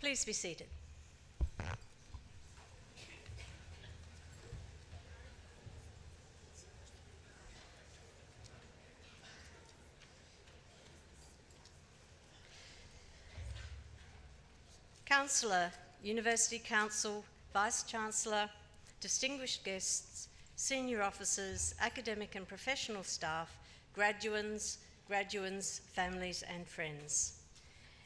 Please be seated. Councillor, University Council, Vice-Chancellor, distinguished guests, senior officers, academic and professional staff, graduands, families and friends.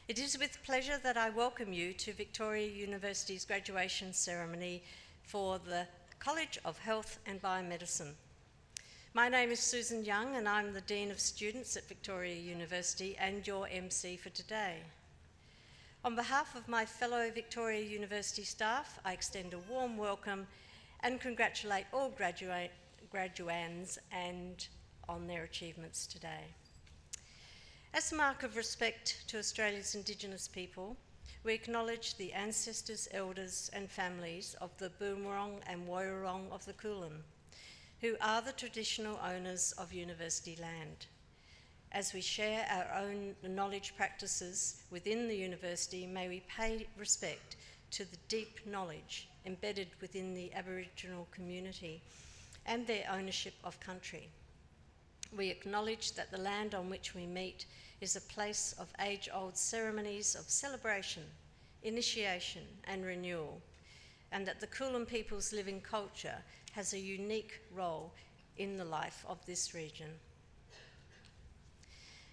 It is with pleasure that I welcome you to Victoria University's graduation ceremony for the College of Health and Biomedicine. My name is Susan Young and I'm the Dean of Students at Victoria University and your MC for today. On behalf of my fellow Victoria University staff, I extend a warm welcome and congratulate all graduands and on their achievements today. As a mark of respect to Australia's Indigenous people, we acknowledge the ancestors, elders and families of the Boonwurrung and Woiwurrung of the Kulin, who are the traditional owners of university land. As we share our own knowledge practices within the university, may we pay respect to the deep knowledge embedded within the Aboriginal community and their ownership of country. We acknowledge that the land on which we meet is a place of age-old ceremonies of celebration, initiation and renewal, and that the Kulin people's living culture has a unique role in the life of this region.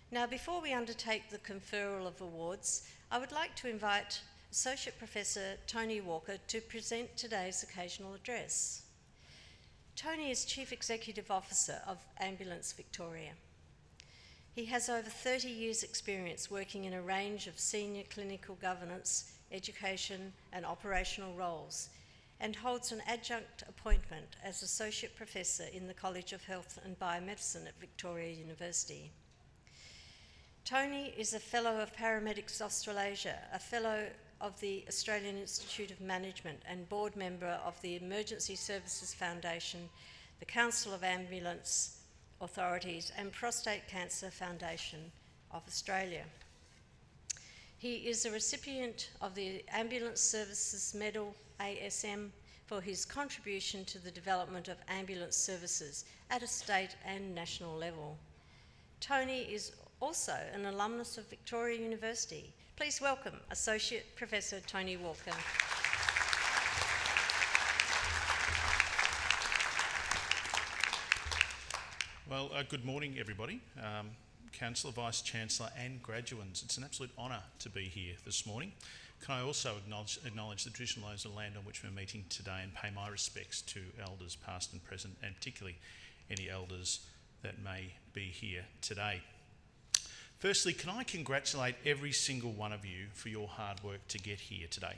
Now, before we undertake the conferral of awards, I would like to invite Associate Professor Tony Walker to present today's occasional address. Tony is Chief Executive Officer of Ambulance Victoria. He has over 30 years' experience working in a range of senior clinical governance, education and operational roles, and holds an adjunct appointment as Associate Professor in the College of Health and Biomedicine at Victoria University. Tony is a Fellow of Paramedics Australasia, a Fellow of the Australian Institute of Management and board member of the Emergency Services Foundation, the Council of Ambulance Authorities and Prostate Cancer Foundation of Australia. He is a recipient of the Ambulance Services Medal ASM for his contribution to the development of ambulance services at a state and national level. Tony is also an alumnus of Victoria University. Please welcome Associate Professor Tony Walker. Well, good morning everybody, Councillor, Vice-Chancellor and graduands. It's an absolute honour to be here this morning. Can I also acknowledge the traditional owners of the land on which we're meeting today and pay my respects to elders past and present, and particularly any elders that may be here today. Firstly, can I congratulate every single one of you for your hard work to get here today.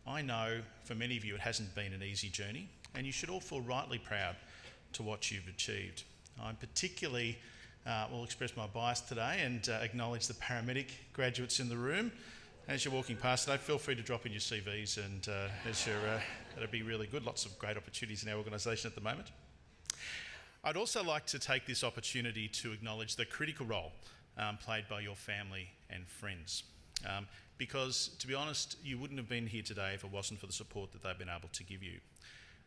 I know for many of you it hasn't been an easy journey, and you should all feel rightly proud to what you've achieved. I particularly will express my bias today and acknowledge the paramedic graduates in the room. As you're walking past today, feel free to drop in your CVs, and that'd be really good. Lots of great opportunities in our organisation at the moment. I'd also like to take this opportunity to acknowledge the critical role played by your family and friends. because, to be honest, you wouldn't have been here today if it wasn't for the support that they've been able to give you.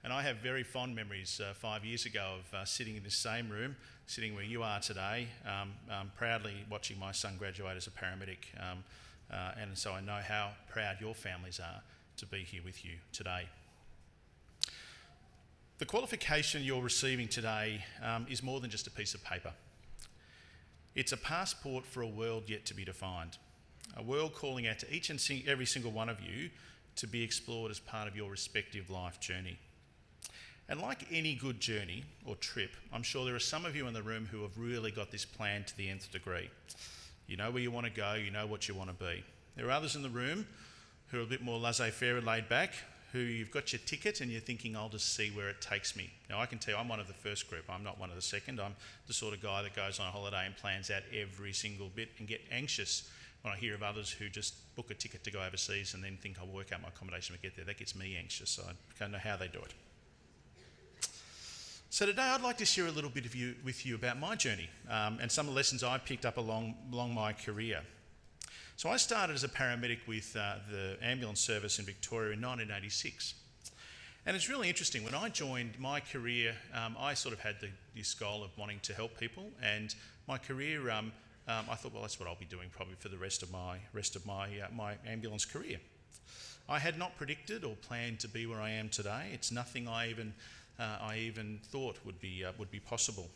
And I have very fond memories 5 years ago of sitting in this same room, sitting where you are today, proudly watching my son graduate as a paramedic. And so I know how proud your families are to be here with you today. The qualification you're receiving today is more than just a piece of paper. It's a passport for a world yet to be defined, a world calling out to each and every single one of you to be explored as part of your respective life journey. And like any good journey or trip, I'm sure there are some of you in the room who have really got this planned to the nth degree. You know where you want to go, you know what you want to be. There are others in the room who are a bit more laissez-faire and laid back, who you've got your ticket and you're thinking, I'll just see where it takes me. Now I can tell you I'm one of the first group, I'm not one of the second. I'm the sort of guy that goes on a holiday and plans out every single bit and get anxious when I hear of others who just book a ticket to go overseas and then think I'll work out my accommodation when I get there. That gets me anxious, so I don't know how they do it. So today I'd like to share a little bit with you about my journey and some of the lessons I picked up along my career. So I started as a paramedic with the ambulance service in Victoria in 1986. And it's really interesting, when I joined my career, I sort of had this goal of wanting to help people, and my career, I thought, well, that's what I'll be doing probably for the rest of my ambulance career. I had not predicted or planned to be where I am today. It's nothing I even thought would be possible.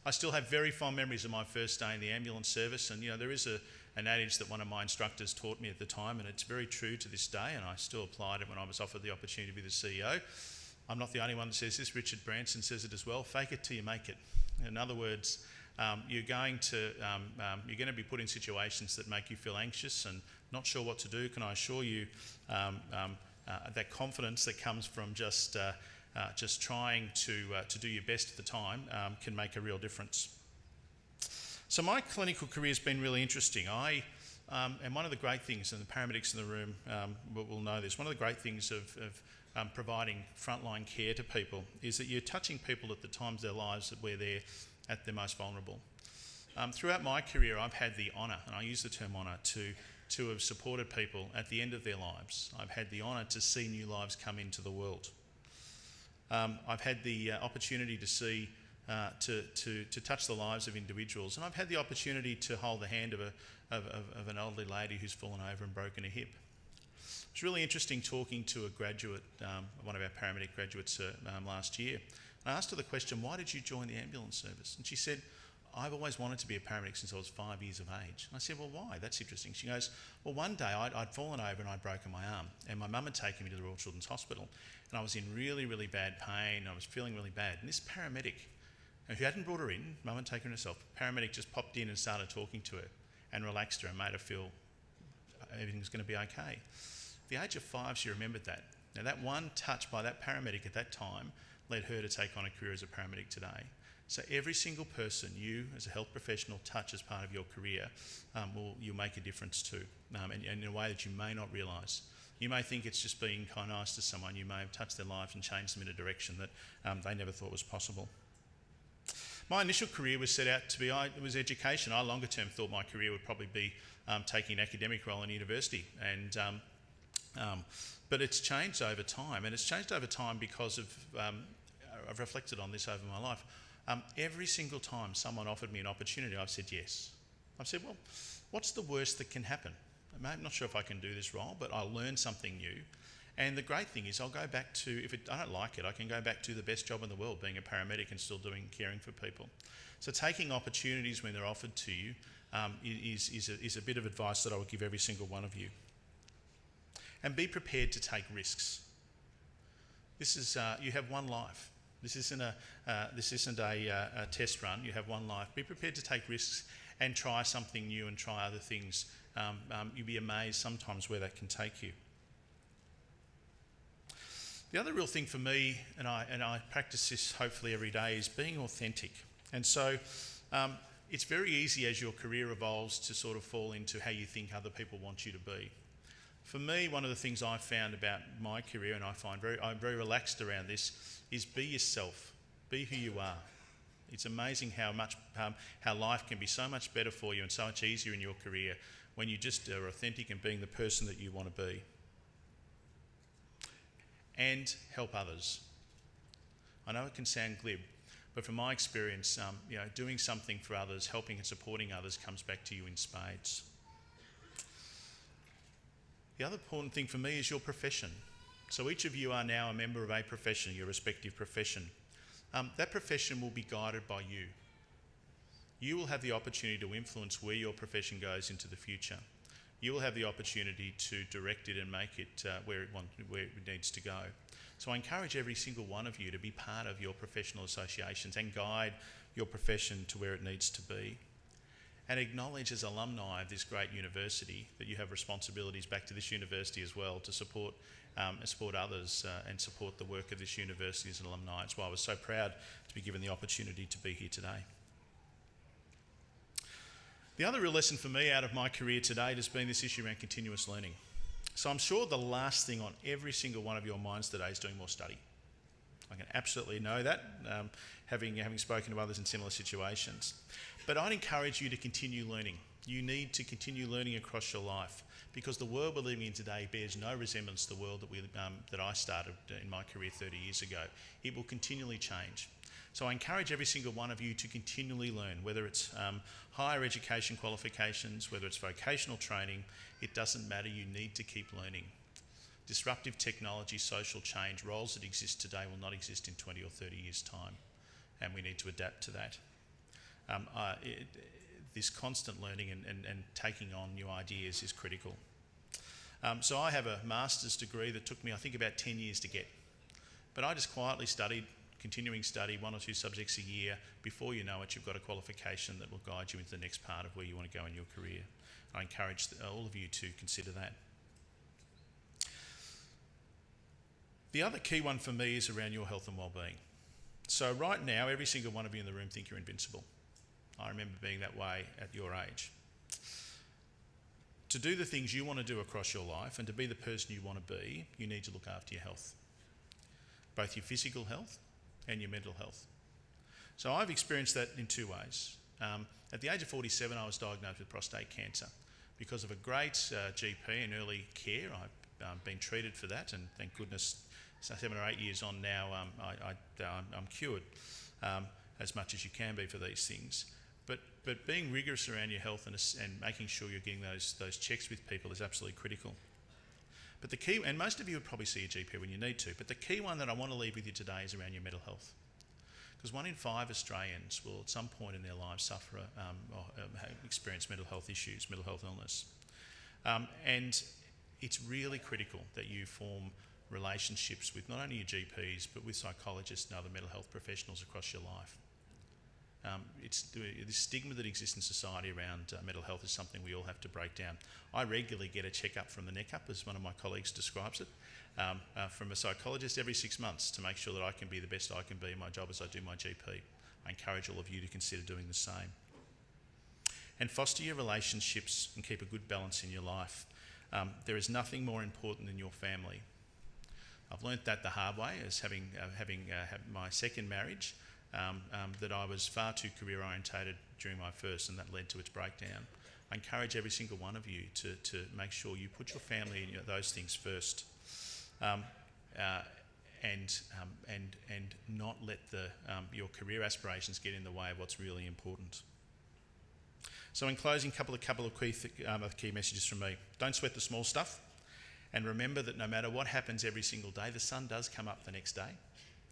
I still have very fond memories of my first day in the ambulance service, and there is an adage that one of my instructors taught me at the time, and it's very true to this day, and I still applied it when I was offered the opportunity to be the CEO. I'm not the only one that says this. Richard Branson says it as well. Fake it till you make it. In other words, you're going to be put in situations that make you feel anxious and not sure what to do. Can I assure you that confidence that comes from just trying to do your best at the time can make a real difference. So my clinical career has been really interesting. And one of the great things, and the paramedics in the room will know this, one of the great things of providing frontline care to people is that you're touching people at the times of their lives where they're at their most vulnerable. Throughout my career, I've had the honour, and I use the term honour, to have supported people at the end of their lives. I've had the honour to see new lives come into the world. I've had the opportunity to see, to touch the lives of individuals, and I've had the opportunity to hold the hand of an elderly lady who's fallen over and broken a hip. It was really interesting talking to a graduate, one of our paramedic graduates last year. I asked her the question, why did you join the ambulance service? And she said, I've always wanted to be a paramedic since I was 5 years of age. And I said, well, why? That's interesting. She goes, well, one day I'd fallen over and I'd broken my arm, and my mum had taken me to the Royal Children's Hospital, and I was in really, really bad pain, and I was feeling really bad. And this paramedic, who hadn't brought her in, mum had taken her herself, paramedic just popped in and started talking to her and relaxed her and made her feel everything's going to be okay. At the age of 5, she remembered that. Now, that one touch by that paramedic at that time led her to take on a career as a paramedic today. So every single person you, as a health professional, touch as part of your career, you'll make a difference to, and in a way that you may not realise. You may think it's just being kind of nice to someone. You may have touched their lives and changed them in a direction that they never thought was possible. My initial career was set out to be, it was education. I longer term thought my career would probably be taking an academic role in university, but it's changed over time, and it's changed over time because of, I've reflected on this over my life. Every single time someone offered me an opportunity, I've said yes. I've said, well, what's the worst that can happen? I'm not sure if I can do this role, but I'll learn something new. And the great thing is I'll go back to, I don't like it, I can go back to the best job in the world, being a paramedic and still caring for people. So taking opportunities when they're offered to you is a bit of advice that I would give every single one of you. And be prepared to take risks. This is, you have one life. This isn't a test run. You have one life. Be prepared to take risks and try something new and try other things. You'll be amazed sometimes where that can take you. The other real thing for me, and I practice this hopefully every day, is being authentic. And so it's very easy as your career evolves to sort of fall into how you think other people want you to be. For me, one of the things I've found about my career, and I'm very relaxed around this, is be yourself. Be who you are. It's amazing how life can be so much better for you and so much easier in your career when you just are authentic and being the person that you want to be. And help others. I know it can sound glib, but from my experience, doing something for others, helping and supporting others comes back to you in spades. The other important thing for me is your profession. So each of you are now a member of a profession, your respective profession. That profession will be guided by you. You will have the opportunity to influence where your profession goes into the future. You will have the opportunity to direct it and make it where it needs to go. So I encourage every single one of you to be part of your professional associations and guide your profession to where it needs to be. And acknowledge as alumni of this great university that you have responsibilities back to this university as well to support others and support the work of this university as an alumni. It's why I was so proud to be given the opportunity to be here today. The other real lesson for me out of my career to date has been this issue around continuous learning. So I'm sure the last thing on every single one of your minds today is doing more study. I can absolutely know that, having spoken to others in similar situations. But I'd encourage you to continue learning. You need to continue learning across your life because the world we're living in today bears no resemblance to the world that I started in my career 30 years ago. It will continually change. So I encourage every single one of you to continually learn, whether it's higher education qualifications, whether it's vocational training, it doesn't matter, you need to keep learning. Disruptive technology, social change, roles that exist today will not exist in 20 or 30 years' time, and we need to adapt to that. This constant learning and taking on new ideas is critical. So I have a master's degree that took me, I think, about 10 years to get. But I just quietly studied, continuing study, 1 or 2 subjects a year. Before you know it, you've got a qualification that will guide you into the next part of where you want to go in your career. I encourage all of you to consider that. The other key one for me is around your health and well-being. So right now, every single one of you in the room think you're invincible. I remember being that way at your age. To do the things you want to do across your life and to be the person you want to be, you need to look after your health. Both your physical health and your mental health. So I've experienced that in 2 ways. At the age of 47, I was diagnosed with prostate cancer. Because of a great GP and early care, I've been treated for that, and thank goodness, 7 or 8 years on now, I'm cured, as much as you can be for these things. But being rigorous around your health and making sure you're getting those checks with people is absolutely critical. But the key, and most of you would probably see a GP when you need to, but the key one that I want to leave with you today is around your mental health. Because 1 in 5 Australians will at some point in their lives suffer or experience mental health issues, mental health illness. And it's really critical that you form relationships with not only your GPs but with psychologists and other mental health professionals across your life. It's the stigma that exists in society around mental health is something we all have to break down. I regularly get a checkup from the neck up, as one of my colleagues describes it, from a psychologist every 6 months to make sure that I can be the best I can be in my job as I do my GP. I encourage all of you to consider doing the same. And foster your relationships and keep a good balance in your life. There is nothing more important than your family. I've learnt that the hard way as having had my second marriage. That I was far too career orientated during my first, and that led to its breakdown. I encourage every single one of you to make sure you put your family and those things first, and not let your career aspirations get in the way of what's really important. So in closing, couple of key messages from me. Don't sweat the small stuff, and remember that no matter what happens every single day, the sun does come up the next day,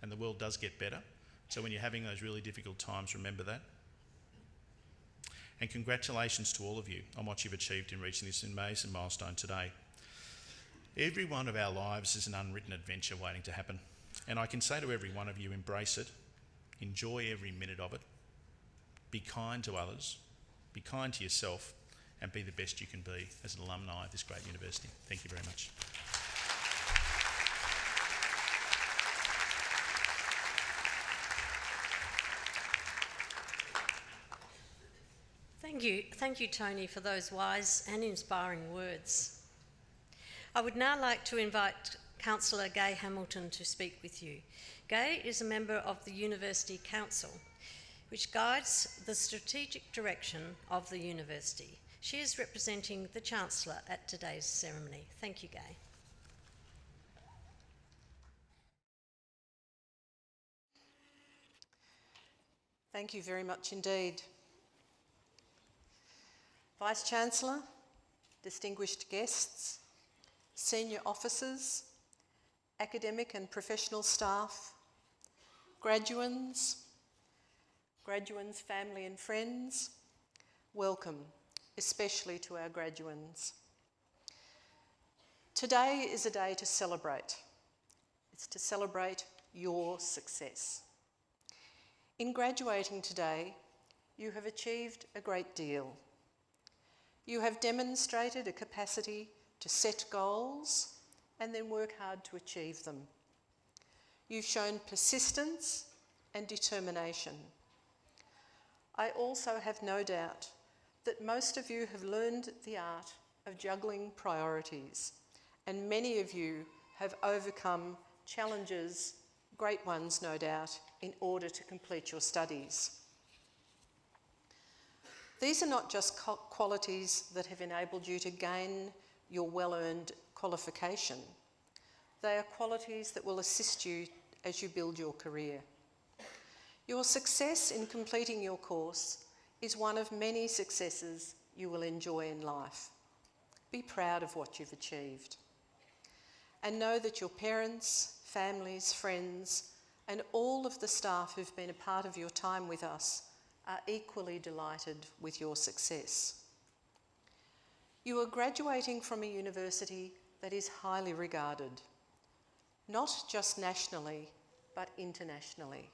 and the world does get better. So when you're having those really difficult times, remember that. And congratulations to all of you on what you've achieved in reaching this amazing milestone today. Every one of our lives is an unwritten adventure waiting to happen. And I can say to every one of you, embrace it, enjoy every minute of it, be kind to others, be kind to yourself, and be the best you can be as an alumni of this great university. Thank you very much. Thank you, Tony, for those wise and inspiring words. I would now like to invite Councilor Gay Hamilton to speak with you. Gay is a member of the University Council, which guides the strategic direction of the university. She is representing the Chancellor at today's ceremony. Thank you, Gay. Thank you very much indeed. Vice-Chancellor, distinguished guests, senior officers, academic and professional staff, graduands, family and friends, welcome, especially to our graduands. Today is a day to celebrate. It's to celebrate your success. In graduating today, you have achieved a great deal. You have demonstrated a capacity to set goals and then work hard to achieve them. You've shown persistence and determination. I also have no doubt that most of you have learned the art of juggling priorities, and many of you have overcome challenges, great ones no doubt, in order to complete your studies. These are not just qualities that have enabled you to gain your well-earned qualification. They are qualities that will assist you as you build your career. Your success in completing your course is one of many successes you will enjoy in life. Be proud of what you've achieved. And know that your parents, families, friends, and all of the staff who've been a part of your time with us are equally delighted with your success. You are graduating from a university that is highly regarded, not just nationally, but internationally.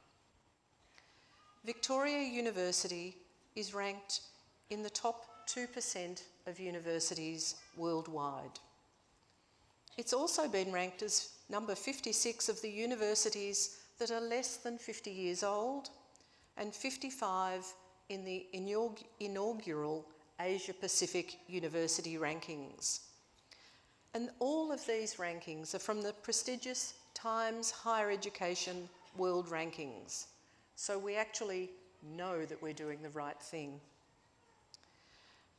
Victoria University is ranked in the top 2% of universities worldwide. It's also been ranked as number 56 of the universities that are less than 50 years old, and 55 in the inaugural Asia Pacific University rankings. And all of these rankings are from the prestigious Times Higher Education World Rankings. So we actually know that we're doing the right thing.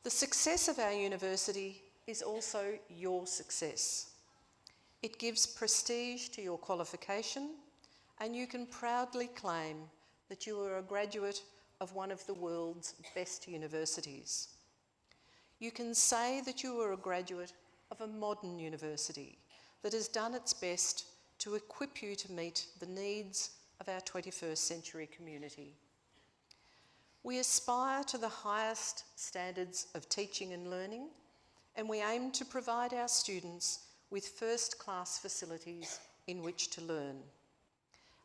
The success of our university is also your success. It gives prestige to your qualification, and you can proudly claim that you are a graduate of one of the world's best universities. You can say that you are a graduate of a modern university that has done its best to equip you to meet the needs of our 21st century community. We aspire to the highest standards of teaching and learning, and we aim to provide our students with first-class facilities in which to learn.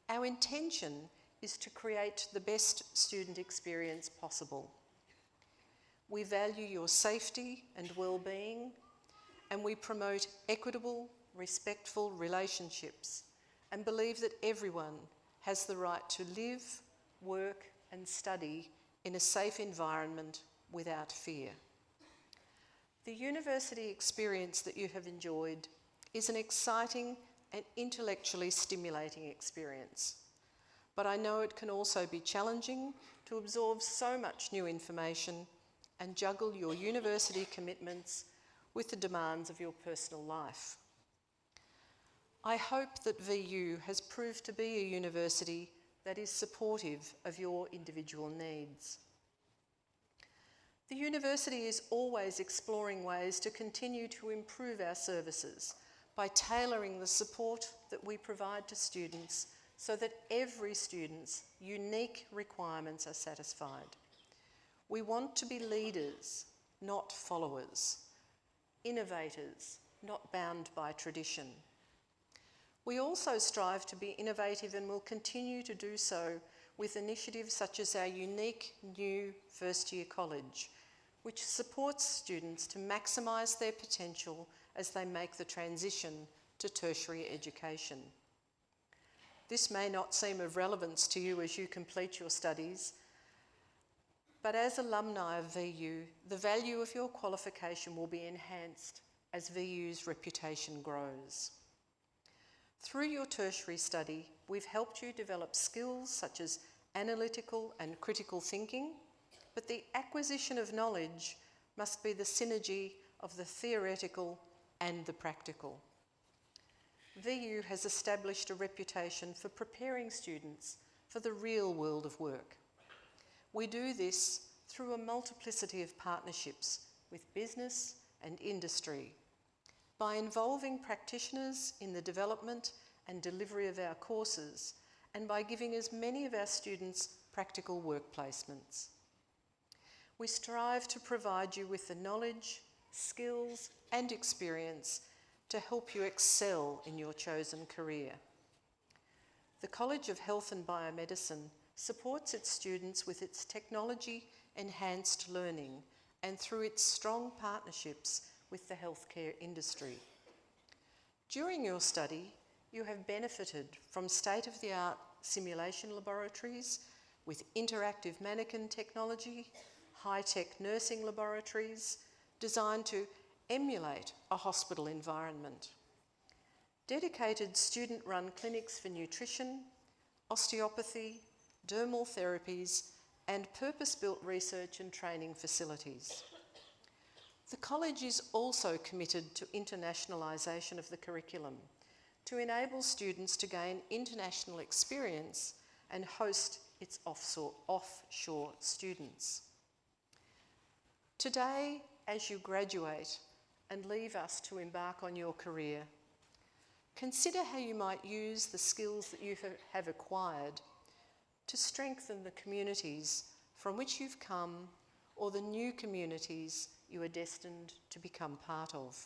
Our intention is to create the best student experience possible. We value your safety and well-being, and we promote equitable, respectful relationships and believe that everyone has the right to live, work and study in a safe environment without fear. The university experience that you have enjoyed is an exciting and intellectually stimulating experience. But I know it can also be challenging to absorb so much new information and juggle your university commitments with the demands of your personal life. I hope that VU has proved to be a university that is supportive of your individual needs. The university is always exploring ways to continue to improve our services by tailoring the support that we provide to students so that every student's unique requirements are satisfied. We want to be leaders, not followers, innovators, not bound by tradition. We also strive to be innovative and will continue to do so with initiatives such as our unique new first-year college, which supports students to maximise their potential as they make the transition to tertiary education. This may not seem of relevance to you as you complete your studies, but as alumni of VU, the value of your qualification will be enhanced as VU's reputation grows. Through your tertiary study, we've helped you develop skills such as analytical and critical thinking, but the acquisition of knowledge must be the synergy of the theoretical and the practical. VU has established a reputation for preparing students for the real world of work. We do this through a multiplicity of partnerships with business and industry, by involving practitioners in the development and delivery of our courses, and by giving as many of our students practical work placements. We strive to provide you with the knowledge, skills, and experience to help you excel in your chosen career. The College of Health and Biomedicine supports its students with its technology-enhanced learning and through its strong partnerships with the healthcare industry. During your study, you have benefited from state-of-the-art simulation laboratories with interactive mannequin technology, high-tech nursing laboratories designed to emulate a hospital environment, dedicated student-run clinics for nutrition, osteopathy, dermal therapies, and purpose-built research and training facilities. The college is also committed to internationalisation of the curriculum to enable students to gain international experience and host its offshore students. Today, as you graduate and leave us to embark on your career, consider how you might use the skills that you have acquired to strengthen the communities from which you've come or the new communities you are destined to become part of.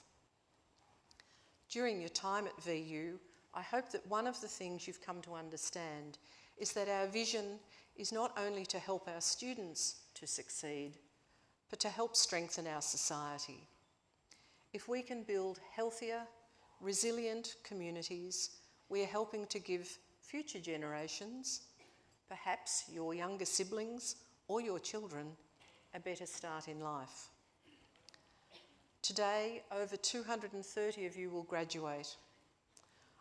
During your time at VU, I hope that one of the things you've come to understand is that our vision is not only to help our students to succeed, but to help strengthen our society. If we can build healthier, resilient communities, we are helping to give future generations, perhaps your younger siblings or your children, a better start in life. Today, over 230 of you will graduate.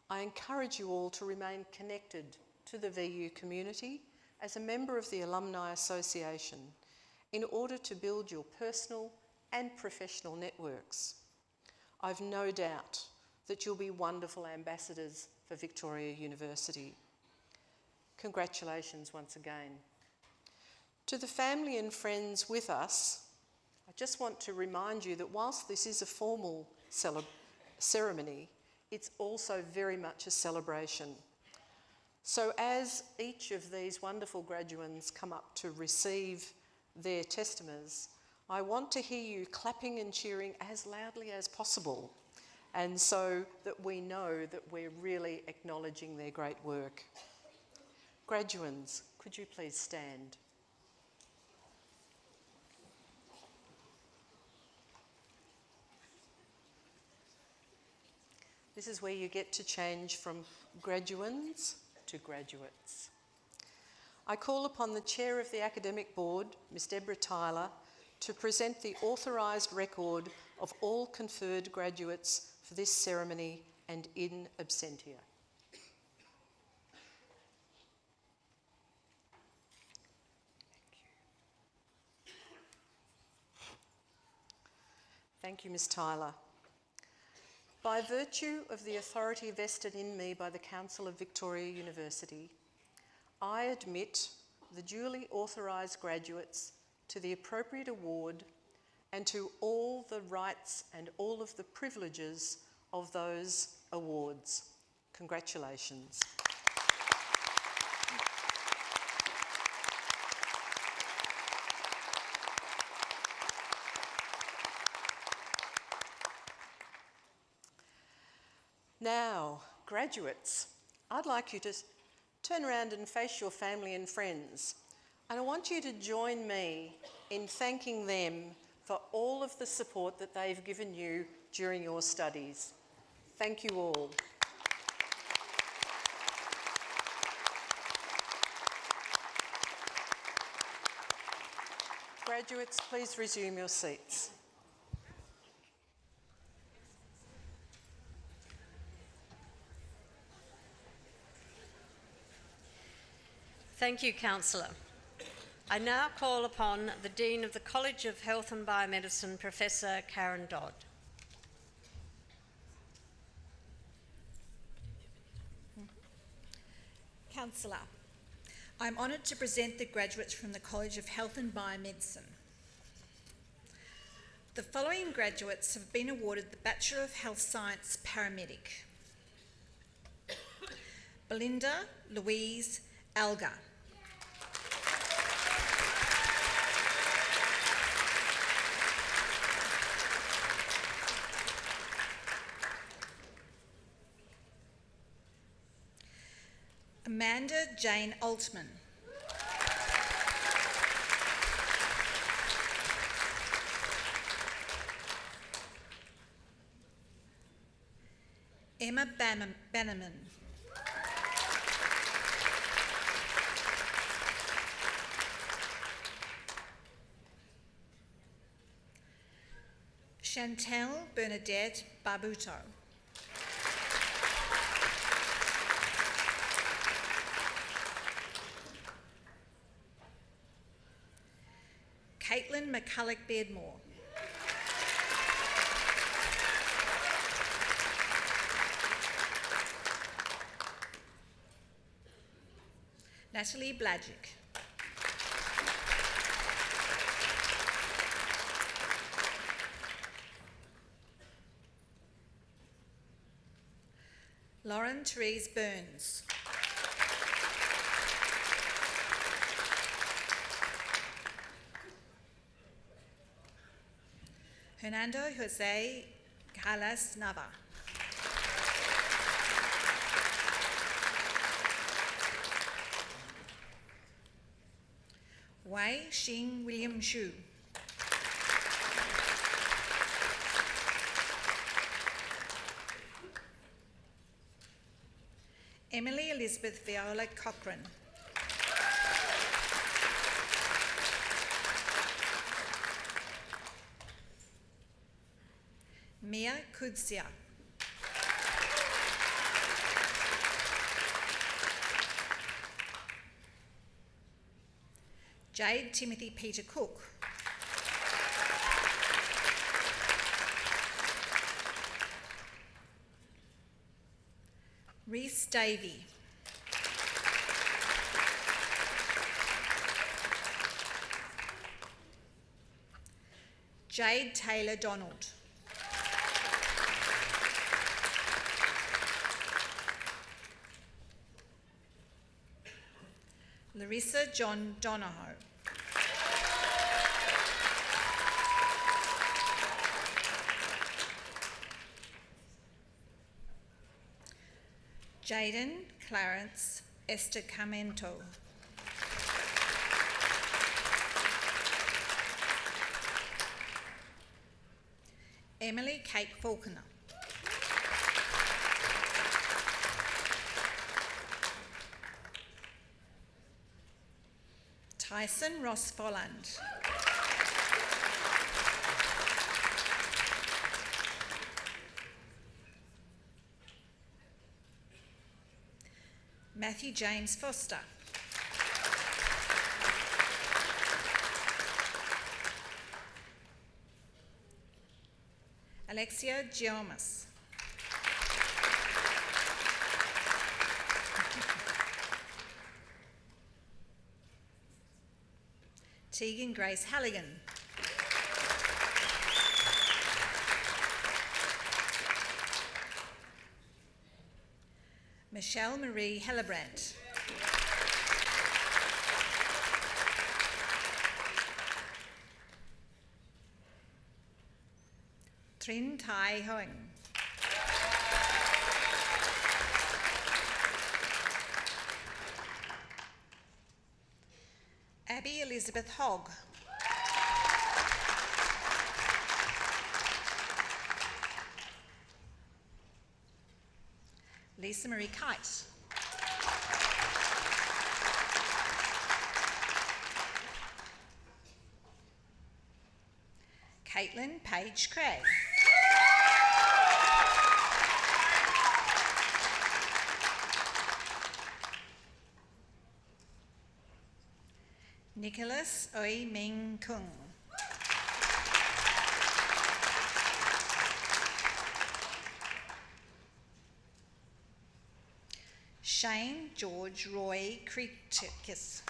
I encourage you all to remain connected to the VU community as a member of the Alumni Association in order to build your personal and professional networks. I've no doubt that you'll be wonderful ambassadors for Victoria University. Congratulations once again. To the family and friends with us, I just want to remind you that whilst this is a formal ceremony, it's also very much a celebration. So as each of these wonderful graduates come up to receive their testaments, I want to hear you clapping and cheering as loudly as possible, and so that we know that we're really acknowledging their great work. Graduands, could you please stand? This is where you get to change from graduands to graduates. I call upon the Chair of the Academic Board, Ms Deborah Tyler, to present the authorised record of all conferred graduates for this ceremony and in absentia. Thank you, Ms Tyler. By virtue of the authority vested in me by the Council of Victoria University, I admit the duly authorised graduates to the appropriate award and to all the rights and all of the privileges of those awards. Congratulations. Now, graduates, I'd like you to turn around and face your family and friends. And I want you to join me in thanking them for all of the support that they've given you during your studies. Thank you all. Graduates, please resume your seats. Thank you, Councillor. I now call upon the Dean of the College of Health and Biomedicine, Professor Karen Dodd. Councillor, I'm honoured to present the graduates from the College of Health and Biomedicine. The following graduates have been awarded the Bachelor of Health Science Paramedic. Belinda Louise Alga. Amanda Jane Altman. Emma Bannerman. Chantel Bernadette Barbuto. Caitlin McCulloch Beardmore. Natalie Blagic. Lauren Therese Burns. Hernando Jose Calas Nava. Wei Xing William Xu. Emily Elizabeth Viola Cochran. Mia Kudsia. Jade Timothy Peter Cook. Reese Davey. Jade Taylor Donald. Larissa John Donahoe. Jaden Clarence Estacamento. Emily Kate Falconer. Tyson Ross Folland. Matthew James Foster. Alexia Giomas. Tegan Grace Halligan. Michelle Marie Hellebrandt. Trin Tai Hoeng. Abby Elizabeth Hogg. Lisa Marie Kite. Caitlin Paige Kray. Nicholas Oi Ming Kung. Shane George Roy Kritikis.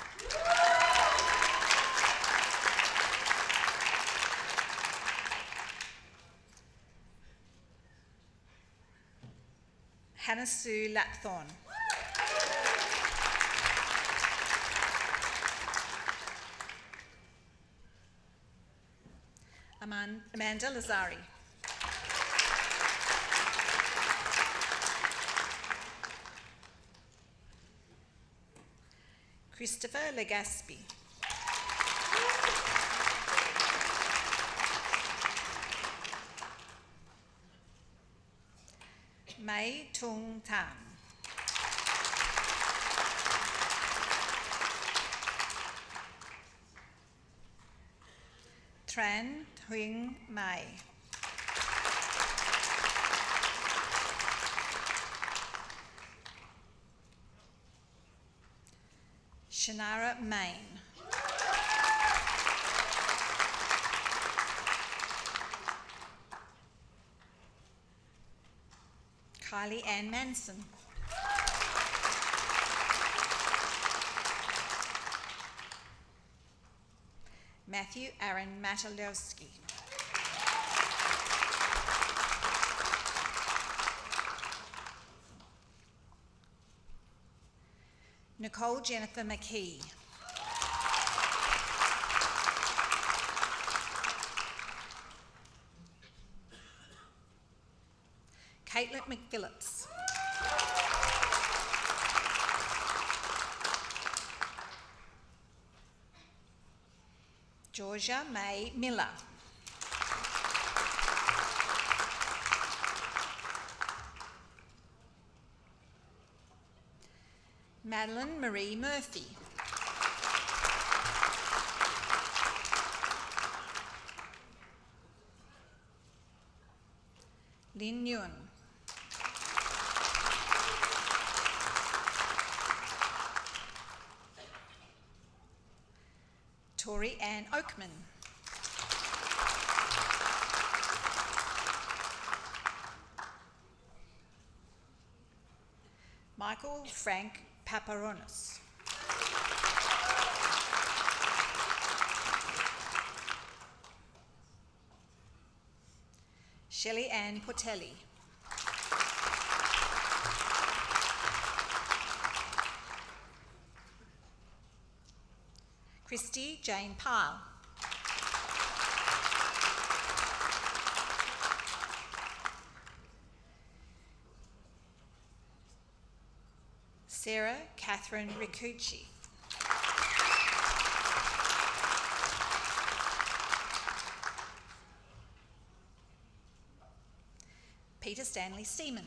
Hannah Sue Lapthorne. Amanda Lazari. Christopher Legaspi. Mai Tung Tan. Tran Huing Mai. Shanara Main. Kylie Ann Manson. Matthew Aaron Matalowski. Nicole Jennifer McKee. Kaitland McPhillips. Georgia May Miller. Madeline Marie Murphy. Lynn Nguyen. Tori Ann Oakman. Michael Frank Paparonis. Shelley Ann Portelli. Christy Jane Pyle. Sarah Catherine Ricucci. Peter Stanley Seaman.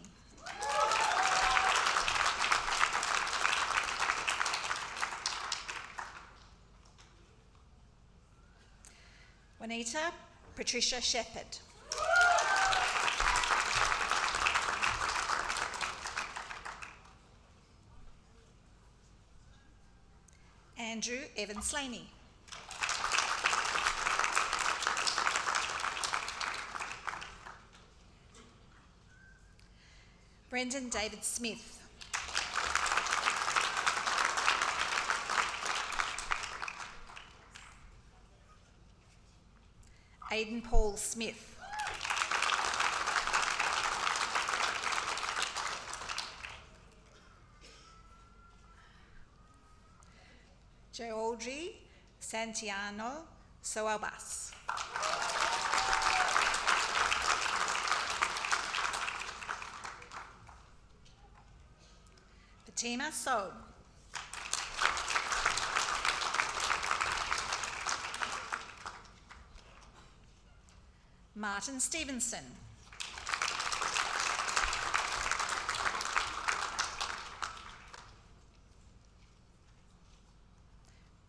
Juanita Patricia Shepherd. Andrew Evan Slaney. Brendan David Smith. Aidan Paul Smith. Georgie Santiano Soabas. Fatima So. Martin Stevenson.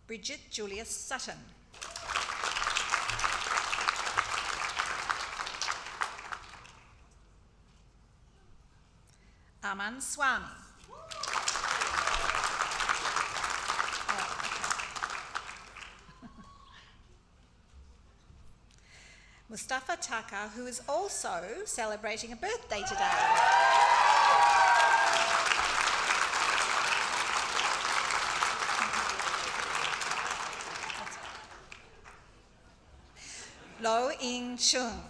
Bridget Julius Sutton. Aman Swami. Mustafa Tucker, who is also celebrating a birthday today. Lo Ing Chung.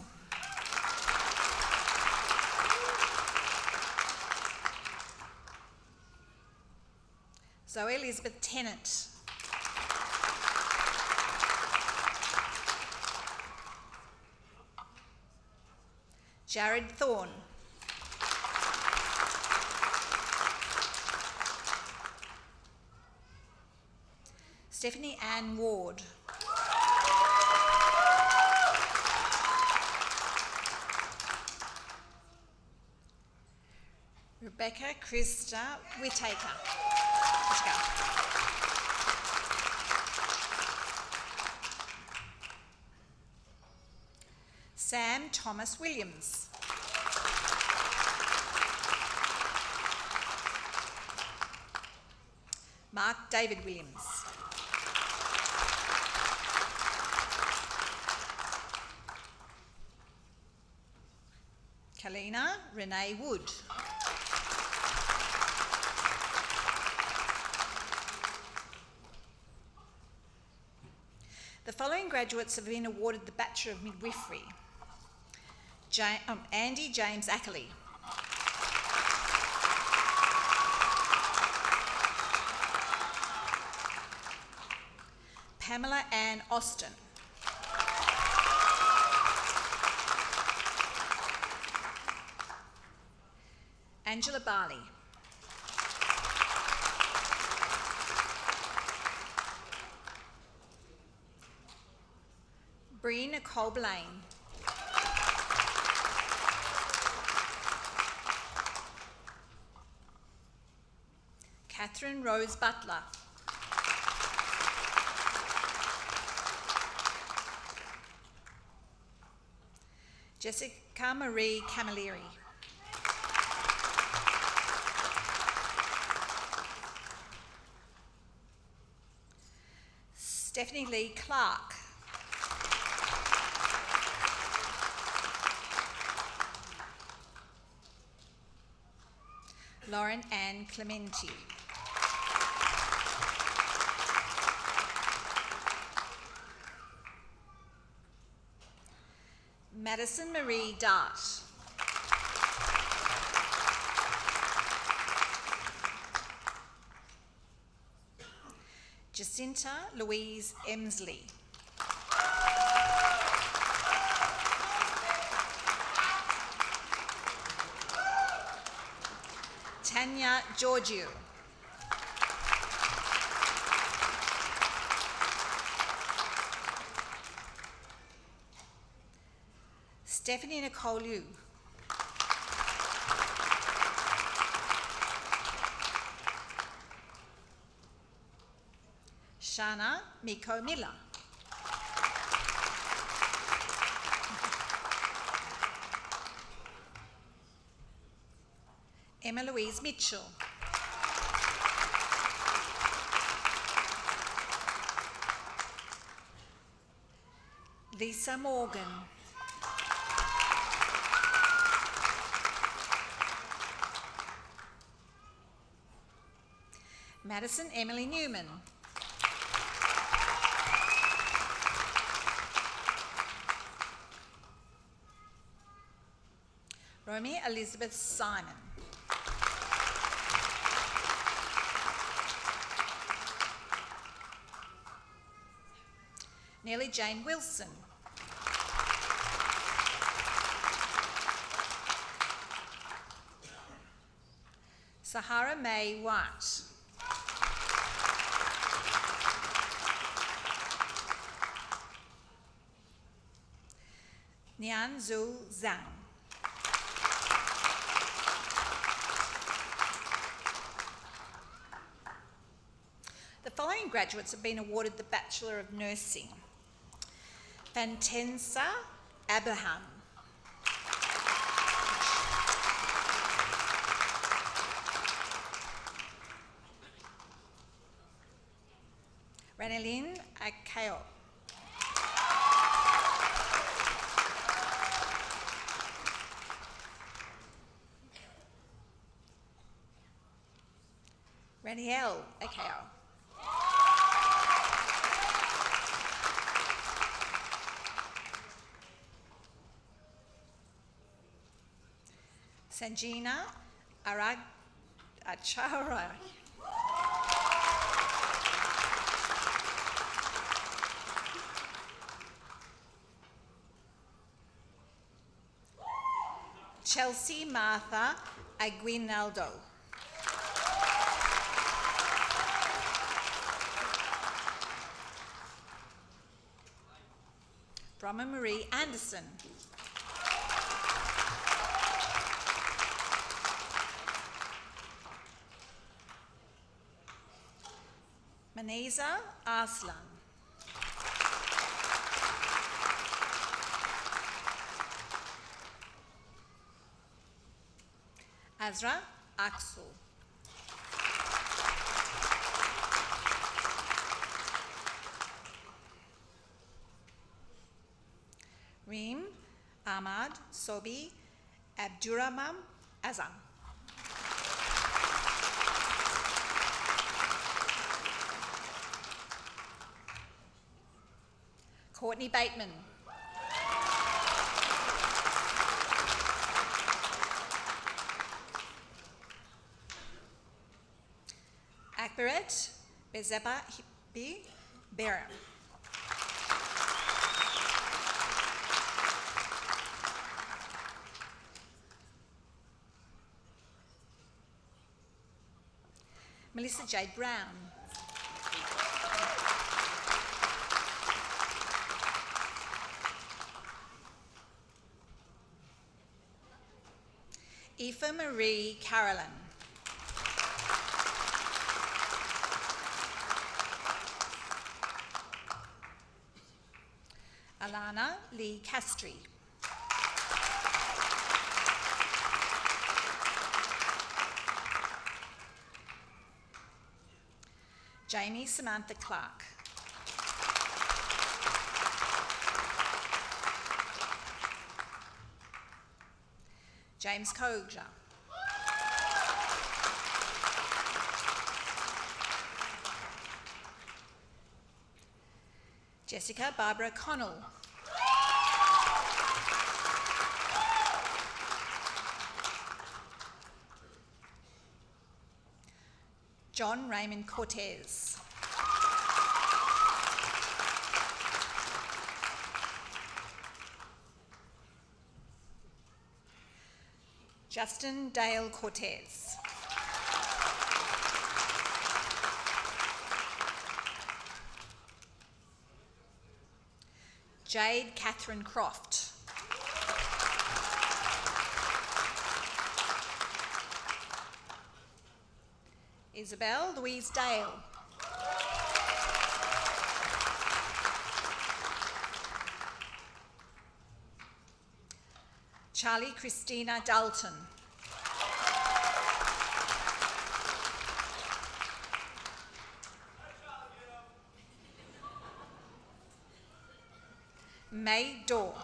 Zoe Elizabeth Tennant. Jared Thorne. Stephanie Ann Ward. Rebecca Krista Whittaker. Sam Thomas Williams. Mark David Williams. Kalina Renee Wood. The following graduates have been awarded the Bachelor of Midwifery. Andy James Ackley. Pamela Ann Austin. Angela Barley. Bree Nicole Blaine. Catherine Rose Butler. Jessica Marie Camilleri. Stephanie Lee Clark. Lauren Ann Clementi. Madison Marie Dart. Jacinta Louise Emsley. Tanya Georgiou. Stephanie Nicole Liu. Shana Miko Miller. Emma Louise Mitchell. Lisa Morgan. Madison Emily Newman. Romy Elizabeth Simon. Nellie Jane Wilson. Sahara May White. Nian Zhu Zhang. The following graduates have been awarded the Bachelor of Nursing. Fantensa Abraham. Ranelin Akao. Raniel Akao. Sanjina Achara. Chelsea Martha Aguinaldo. Brahma Marie Anderson. Maneza Arslan. Azra Axel. Reem Ahmad Sobi Abdurrahman Azam. Courtney Bateman. Akbaret Bezeba Hibi Beram. Melissa Jade Brown. Aoife Marie Carolyn. Alana Lee Castry. Jamie Samantha Clark. James Kogja. Jessica Barbara Connell. John Raymond Cortez. Justin Dale Cortez. Jade Catherine Croft. Isabel Louise Dale. Charlie Christina Dalton. May Daw.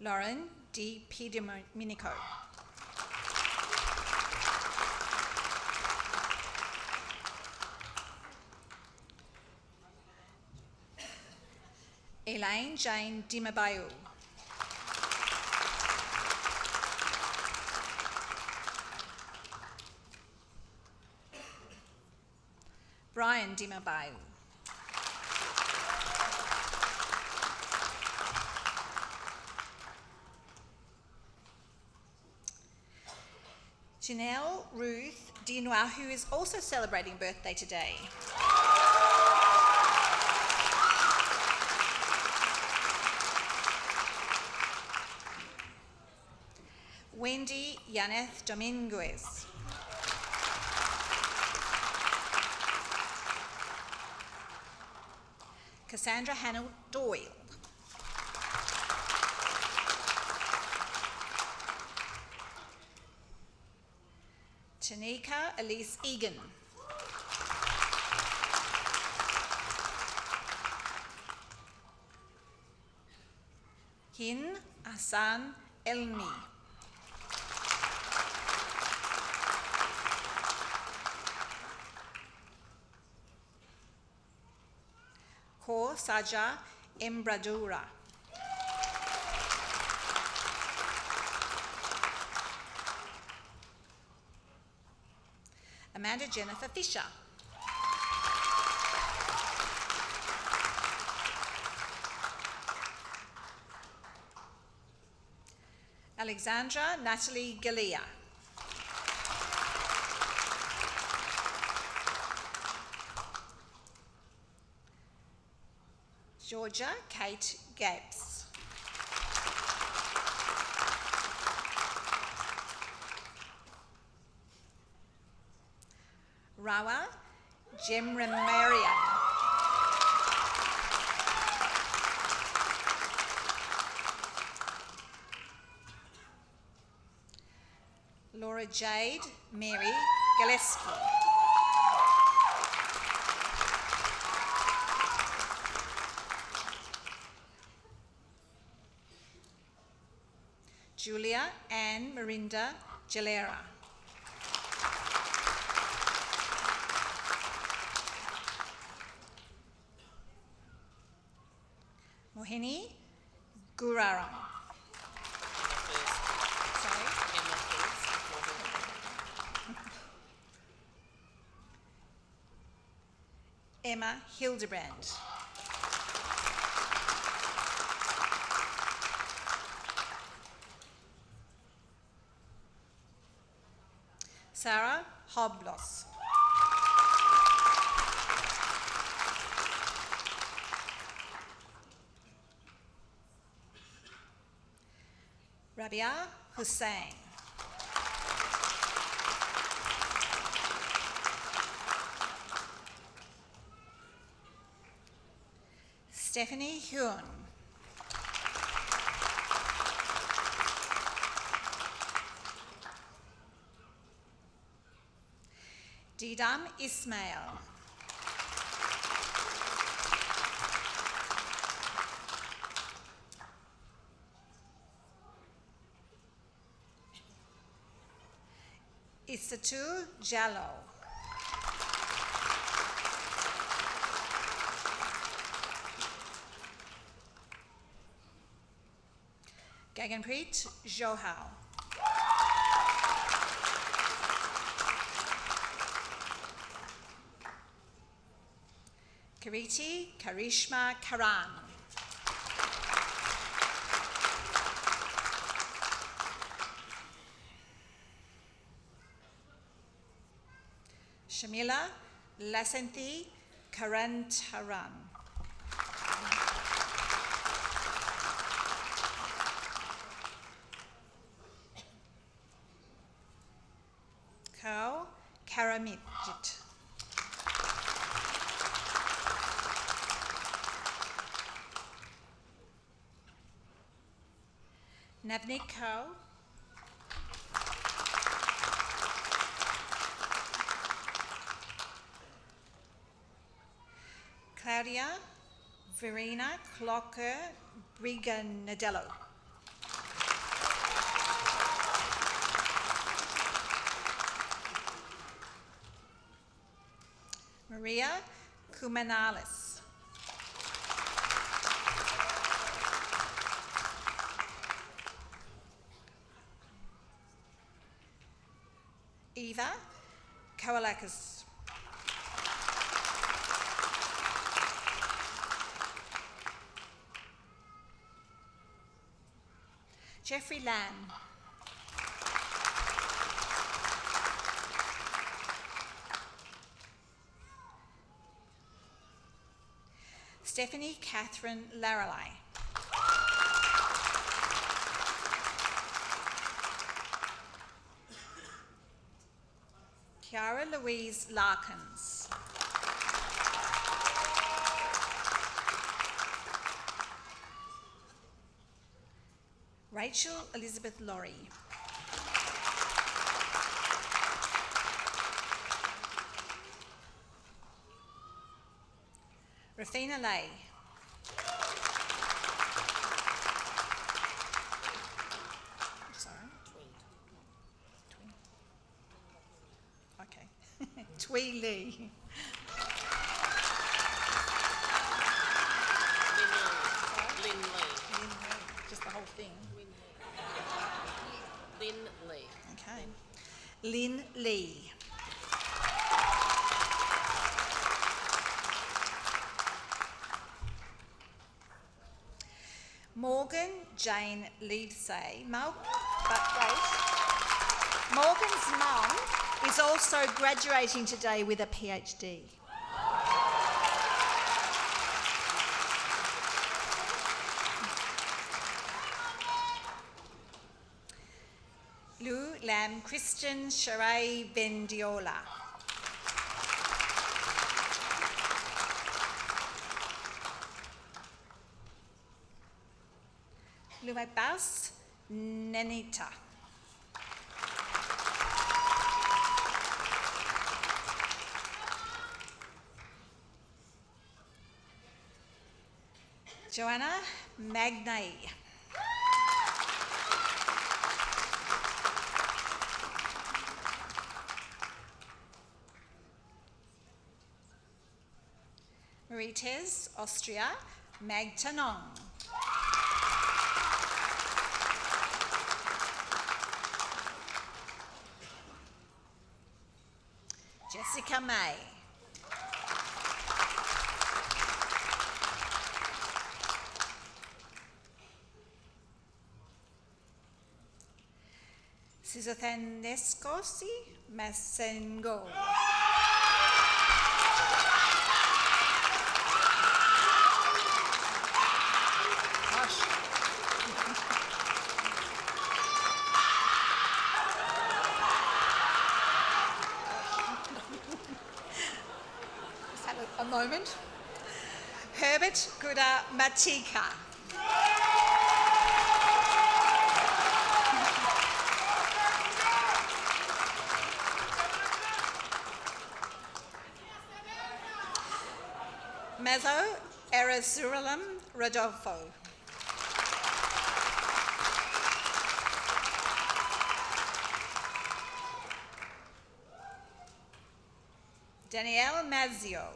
Lauren D. P. Dominico. Elaine Jane Dimabayu. Brian Dimabayu. Janelle Ruth Dinois, who is also celebrating a birthday today. Wendy Yaneth Dominguez. Cassandra Hannah Doyle. Tanika Elise Egan. Hin Hassan Elmi. Ko Saja Embradura. Amanda Jennifer Fisher. Alexandra Natalie Galea. Georgia Kate Gapes. Rawa Jemramarian. Laura Jade Mary Gillespie. Julia Ann Marinda Gelera. Mohini Guraram. Sorry. Emma Hildebrand. Sarah Hoblos. Rabia Hussain. Stephanie Huon. Didam Ismail. Isatu Jallo. Gaganpreet Johal. Kariti Karishma Karan. Shamila Lasanthi Karantaran. Kao Karamidjit. Navnik Kao. Claudia Verena Clocker Briganadello. Maria Kumanalis. Eva Kowalakis. Jeffrey Lamb. Stephanie Catherine Laralai. Kiara Louise Larkins. Rachel Elizabeth Laurie. Rafina Lay. Tui Lee. Lynn Lee. Just the whole thing. Lynn Lee. Okay. Lynn Lee. Morgan Jane Livesey. Morgan's mum is also graduating today with a PhD. Lou Lam Christian Sheree Bendiola. Lume Bas Nenita. Joanna Magnay. Marites, Austria, Magtanong. Jessica May. Sizothaneskosi Masengo. Just have a moment. Herbert Guda Matika. Mazo Erazuralam Rodolfo. Danielle Mazio.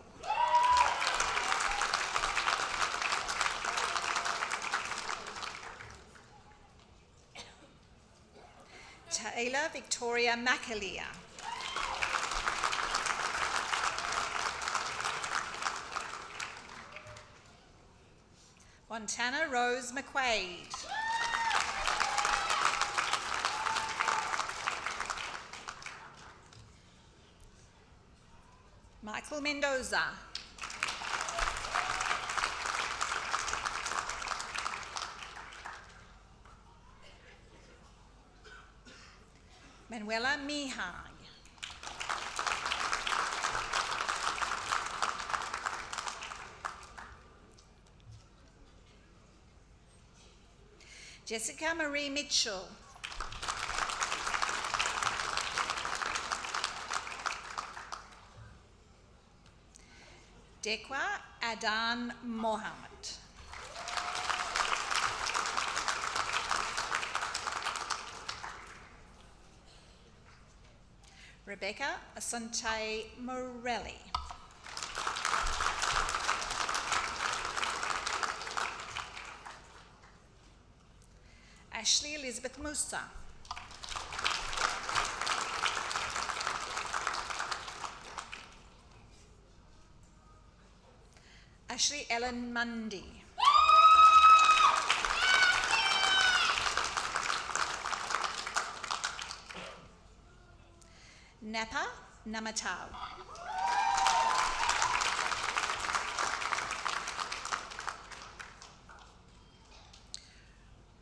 Taylor Victoria Macalia. Montana Rose McQuaid. Michael Mendoza. Manuela Mihai. Jessica Marie Mitchell. Dekwa Adan Mohammed. Rebecca Asante Morelli. Ashley Elizabeth Musa. Ashley Ellen Mundy. Napa Namatau.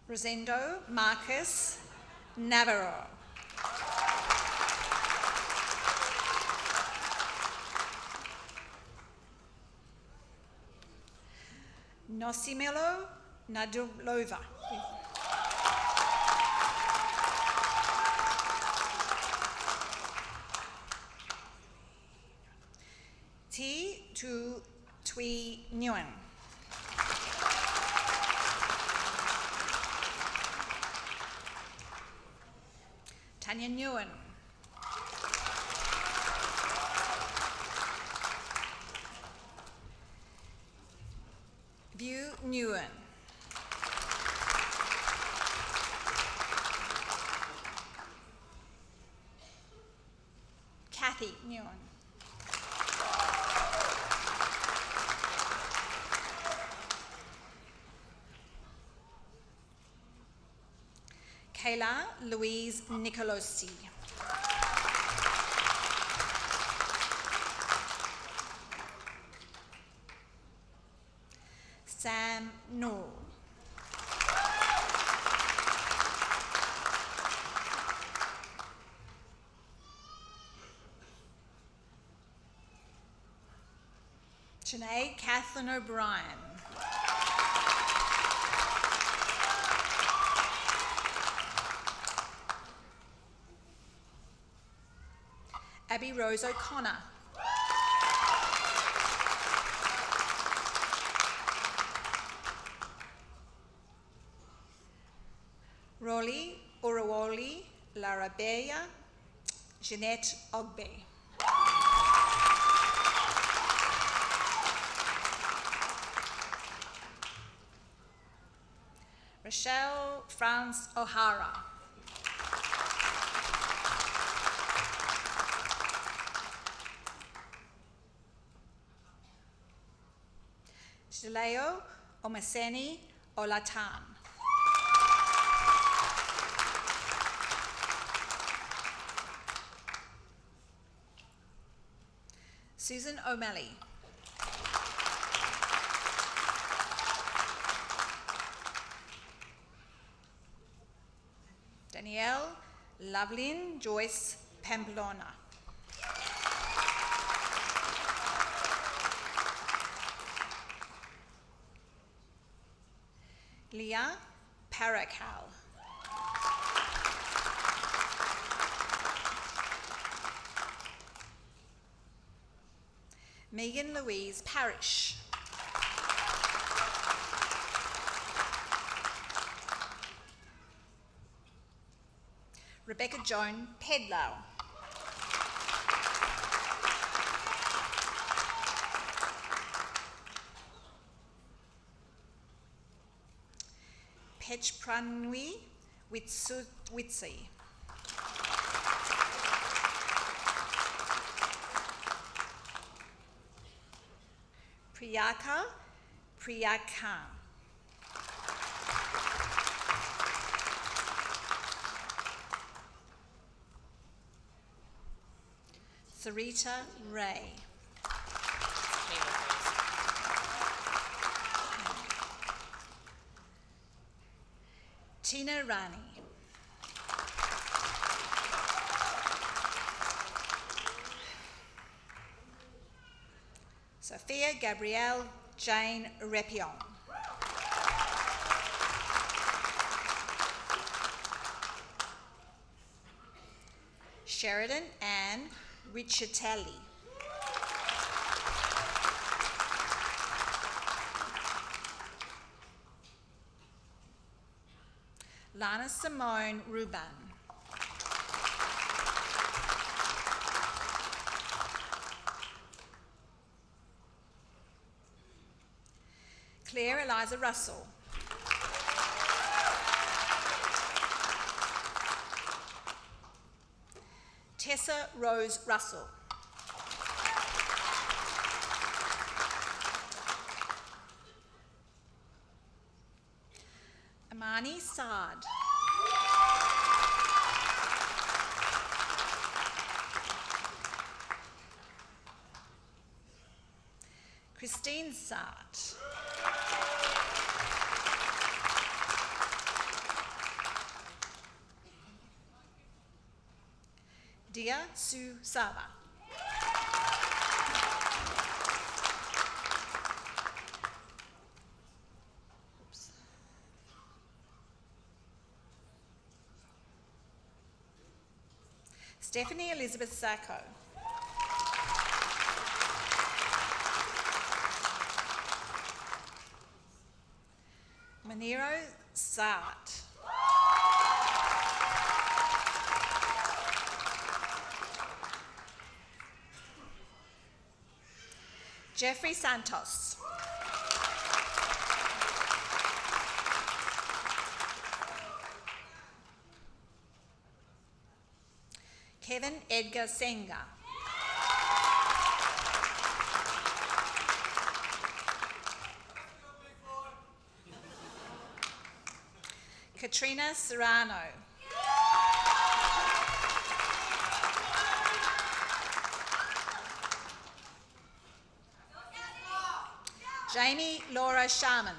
Rosendo Marcus Navarro. Nosimelo Nadulova. T. Tu Tui Nguyen. Tanya Nguyen. Kayla Louise Nicolosi. Sam Noor. Janae Kathleen O'Brien. Abby Rose O'Connor. Rolly Orawoli Larabeya Jeanette Ogbe. Rochelle France O'Hara. Shileo Omaseni Olatan. Susan O'Malley. Danielle Lovelyn Joyce Pamplona. Leah Paracal. Megan Louise Parrish. Rebecca Joan Pedlow. Pechpranwi Witsi. Priyaka Priyaka. Sarita Ray. Tina Rani. Sophia Gabrielle Jane Repion. Sheridan Ann Riccitelli. Lana Simone Ruban. Claire Eliza Russell. Tessa Rose Russell. Amani Saad. Christine Saad. Dia Sue Saba. Stephanie Elizabeth Sacco. Maniro Saat. Jeffrey Santos. Kevin Edgar Senga. Katrina Serrano. Jamie Laura Sharman.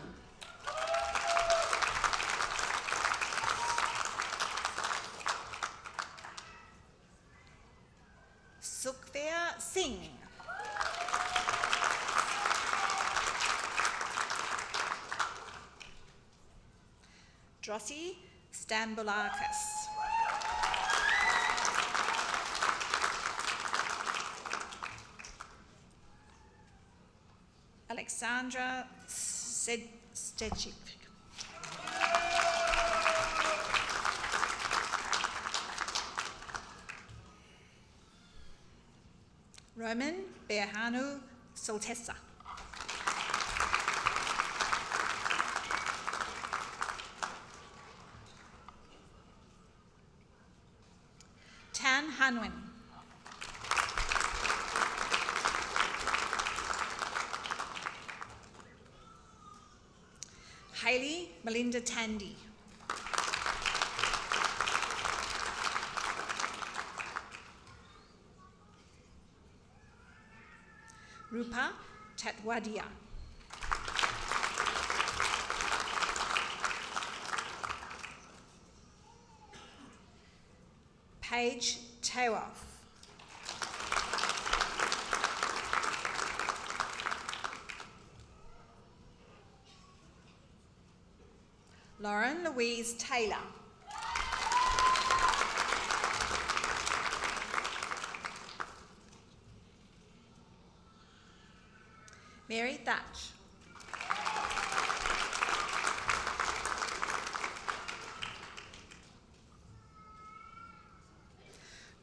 Sukhvir Singh. Drossi Stamboulakis. Alexandra Stechik. Roman Berhanu Soltessa. Tan Hanwin. Hayley Melinda Tandy. Rupa Tatwadia. Paige Tawoff. Lauren Louise Taylor. Mary Thatch.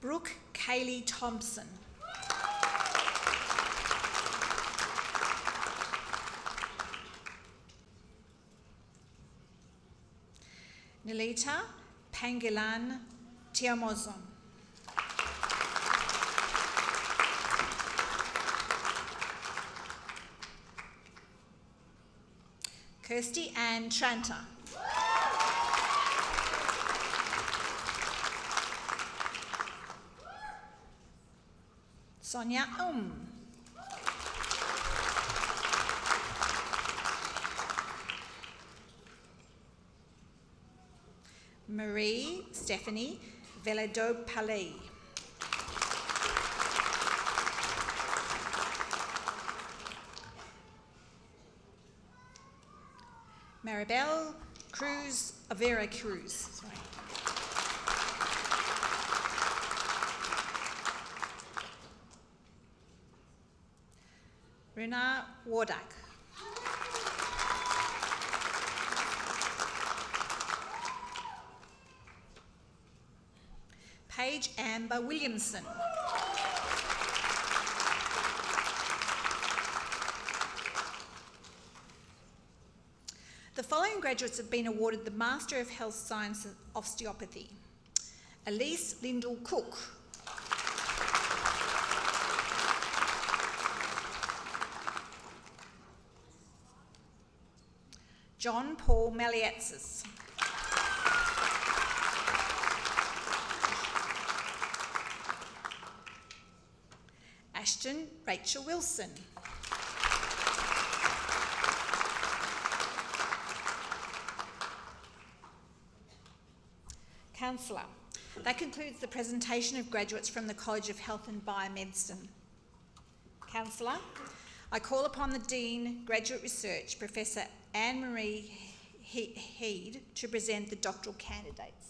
Brooke Kaylee Thompson. Nilita Pangilan Tiamozon. Kirsty Ann Tranter. Sonia Marie Stephanie Veladopalais. Maribel Cruz Avera Cruz. Sorry. Rina Wardak. Paige Amber Williamson. The following graduates have been awarded the Master of Health Sciences Osteopathy. Elise Lyndall Cook. John Paul Maliatsis. Ashton Rachel Wilson. Councillor, that concludes the presentation of graduates from the College of Health and Biomedicine. Councillor, I call upon the Dean, Graduate Research, Professor Anne-Marie Heed, to present the doctoral candidates.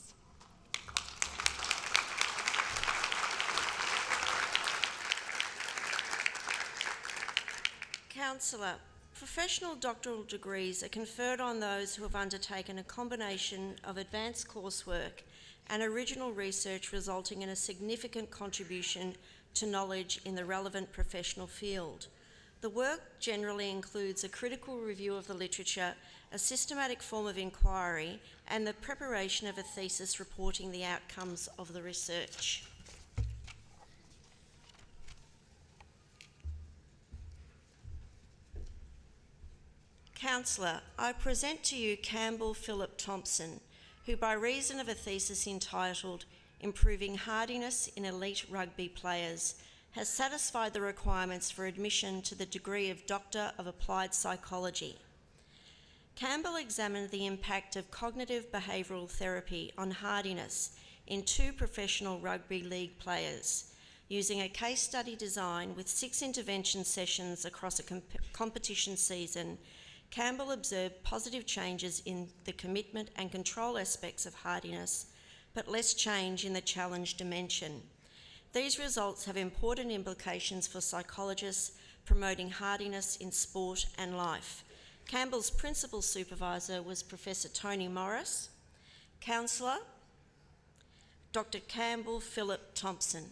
Councillor, professional doctoral degrees are conferred on those who have undertaken a combination of advanced coursework and original research resulting in a significant contribution to knowledge in the relevant professional field. The work generally includes a critical review of the literature, a systematic form of inquiry, and the preparation of a thesis reporting the outcomes of the research. Councillor, I present to you Campbell Philip Thompson, who by reason of a thesis entitled Improving Hardiness in Elite Rugby Players has satisfied the requirements for admission to the degree of Doctor of Applied Psychology. Campbell examined the impact of cognitive behavioural therapy on hardiness in 2 professional rugby league players, using a case study design with 6 intervention sessions across a competition season. Campbell observed positive changes in the commitment and control aspects of hardiness, but less change in the challenge dimension. These results have important implications for psychologists promoting hardiness in sport and life. Campbell's principal supervisor was Professor Tony Morris. Councillor, Dr. Campbell Philip Thompson.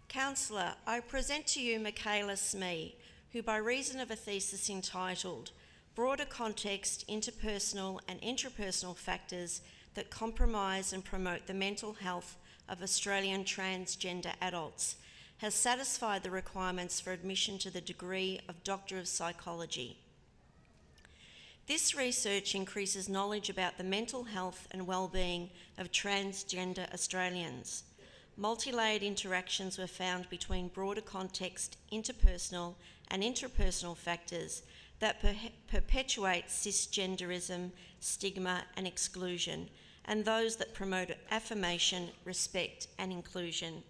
Councillor, I present to you Michaela Smee, who by reason of a thesis entitled Broader Context, Interpersonal and Intrapersonal Factors that Compromise and Promote the Mental Health of Australian Transgender Adults, has satisfied the requirements for admission to the degree of Doctor of Psychology. This research increases knowledge about the mental health and well-being of transgender Australians. Multi-layered interactions were found between broader context, interpersonal and intrapersonal factors that perpetuate cisgenderism, stigma and exclusion, and those that promote affirmation, respect and inclusion.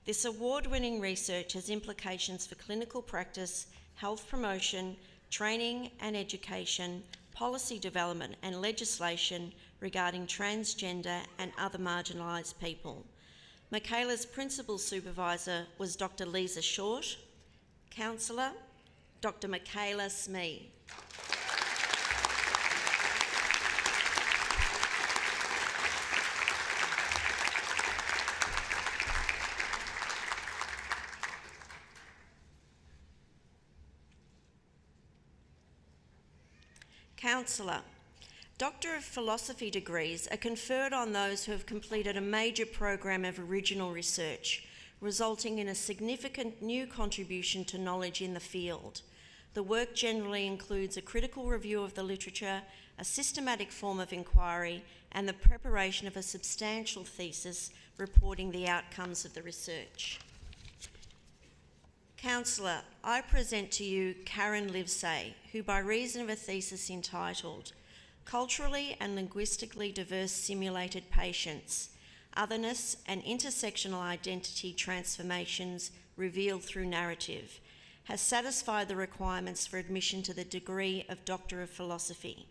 This award-winning research has implications for clinical practice, health promotion, training and education, policy development and legislation regarding transgender and other marginalised people. Michaela's principal supervisor was Dr. Lisa Short. Councillor, Dr. Michaela Smee. Councillor, Doctor of Philosophy degrees are conferred on those who have completed a major program of original research, resulting in a significant new contribution to knowledge in the field. The work generally includes a critical review of the literature, a systematic form of inquiry, and the preparation of a substantial thesis reporting the outcomes of the research. Councillor, I present to you Karen Livesay, who by reason of a thesis entitled Culturally and Linguistically Diverse Simulated Patients, Otherness and Intersectional Identity Transformations Revealed Through Narrative, has satisfied the requirements for admission to the degree of Doctor of Philosophy.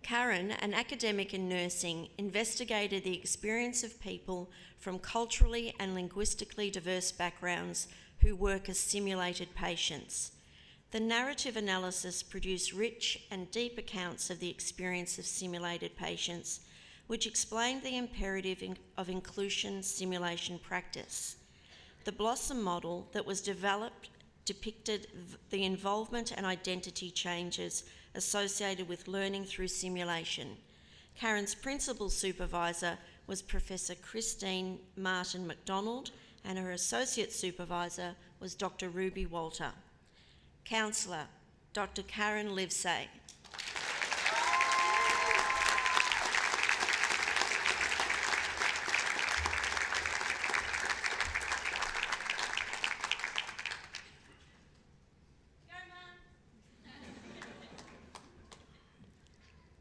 Karen, an academic in nursing, investigated the experience of people from culturally and linguistically diverse backgrounds who work as simulated patients. The narrative analysis produced rich and deep accounts of the experience of simulated patients, which explained the imperative of inclusion simulation practice. The Blossom model that was developed depicted the involvement and identity changes associated with learning through simulation. Karen's principal supervisor was Professor Christine Martin MacDonald, and her associate supervisor was Dr. Ruby Walter. Councillor, Dr. Karen Livesay.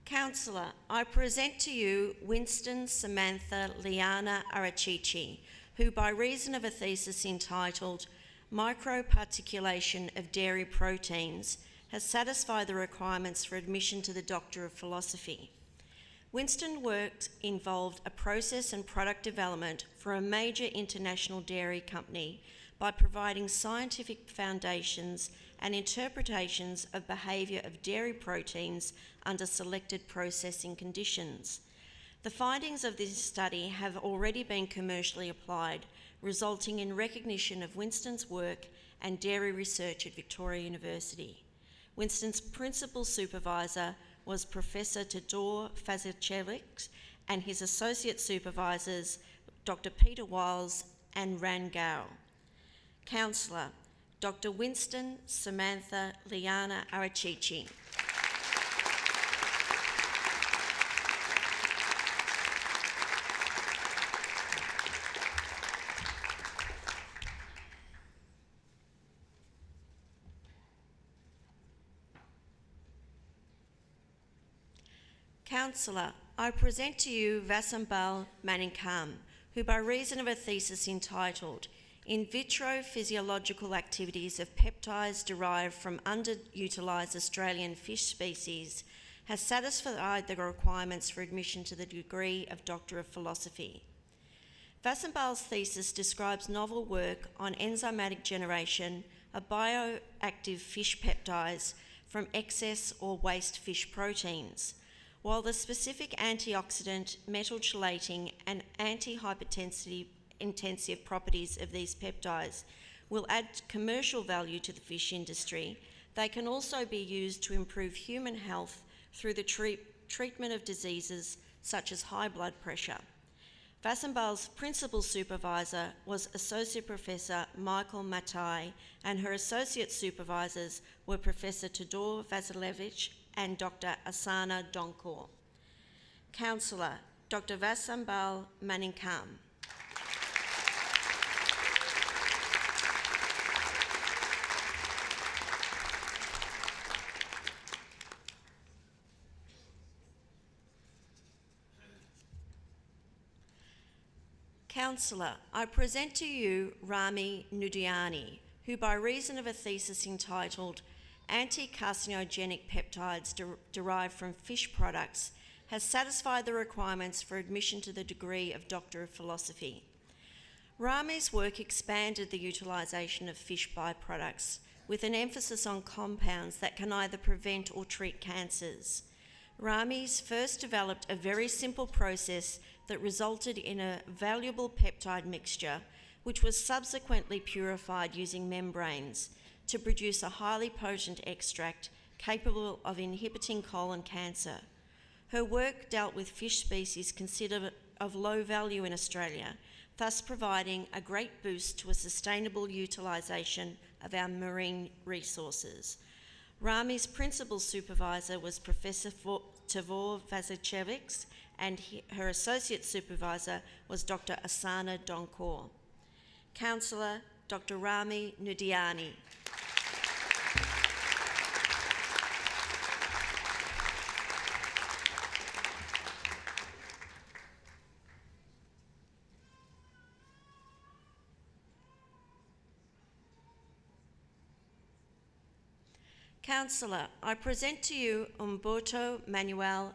Councillor, I present to you Winston Samantha Liana Arachichi, who by reason of a thesis entitled Microparticulation of Dairy Proteins has satisfied the requirements for admission to the Doctor of Philosophy. Winston's work involved a process and product development for a major international dairy company by providing scientific foundations and interpretations of behaviour of dairy proteins under selected processing conditions. The findings of this study have already been commercially applied, resulting in recognition of Winston's work and dairy research at Victoria University. Winston's principal supervisor was Professor Todor Fazacevic, and his associate supervisors Dr. Peter Wiles and Ran Gao. Councillor, Dr. Winston Samantha Liana Arachichi. Councillor, I present to you Vasambal Manickam, who by reason of a thesis entitled In Vitro Physiological Activities of Peptides Derived from Underutilised Australian Fish Species, has satisfied the requirements for admission to the degree of Doctor of Philosophy. Vasambal's thesis describes novel work on enzymatic generation of bioactive fish peptides from excess or waste fish proteins, while the specific antioxidant, metal chelating and anti-hypertensive properties of these peptides will add commercial value to the fish industry, they can also be used to improve human health through the treatment of diseases such as high blood pressure. Vasambal's principal supervisor was Associate Professor Michael Matai, and her associate supervisors were Professor Todor Vasilevich and Dr. Asana Donkor. Councillor, Dr. Vasambal Manickam. Councillor, I present to you Rami Nudiani, who by reason of a thesis entitled Anti-Carcinogenic Peptides Derived from Fish Products has satisfied the requirements for admission to the degree of Doctor of Philosophy. Rami's work expanded the utilisation of fish byproducts with an emphasis on compounds that can either prevent or treat cancers. Rami's first developed a very simple process that resulted in a valuable peptide mixture, which was subsequently purified using membranes to produce a highly potent extract capable of inhibiting colon cancer. Her work dealt with fish species considered of low value in Australia, thus providing a great boost to a sustainable utilisation of our marine resources. Rami's principal supervisor was Professor Tavor Vasilevich, and her associate supervisor was Dr. Asana Donkor. Councillor, Dr. Rami Nudiani. Councillor, I present to you Umberto Manuel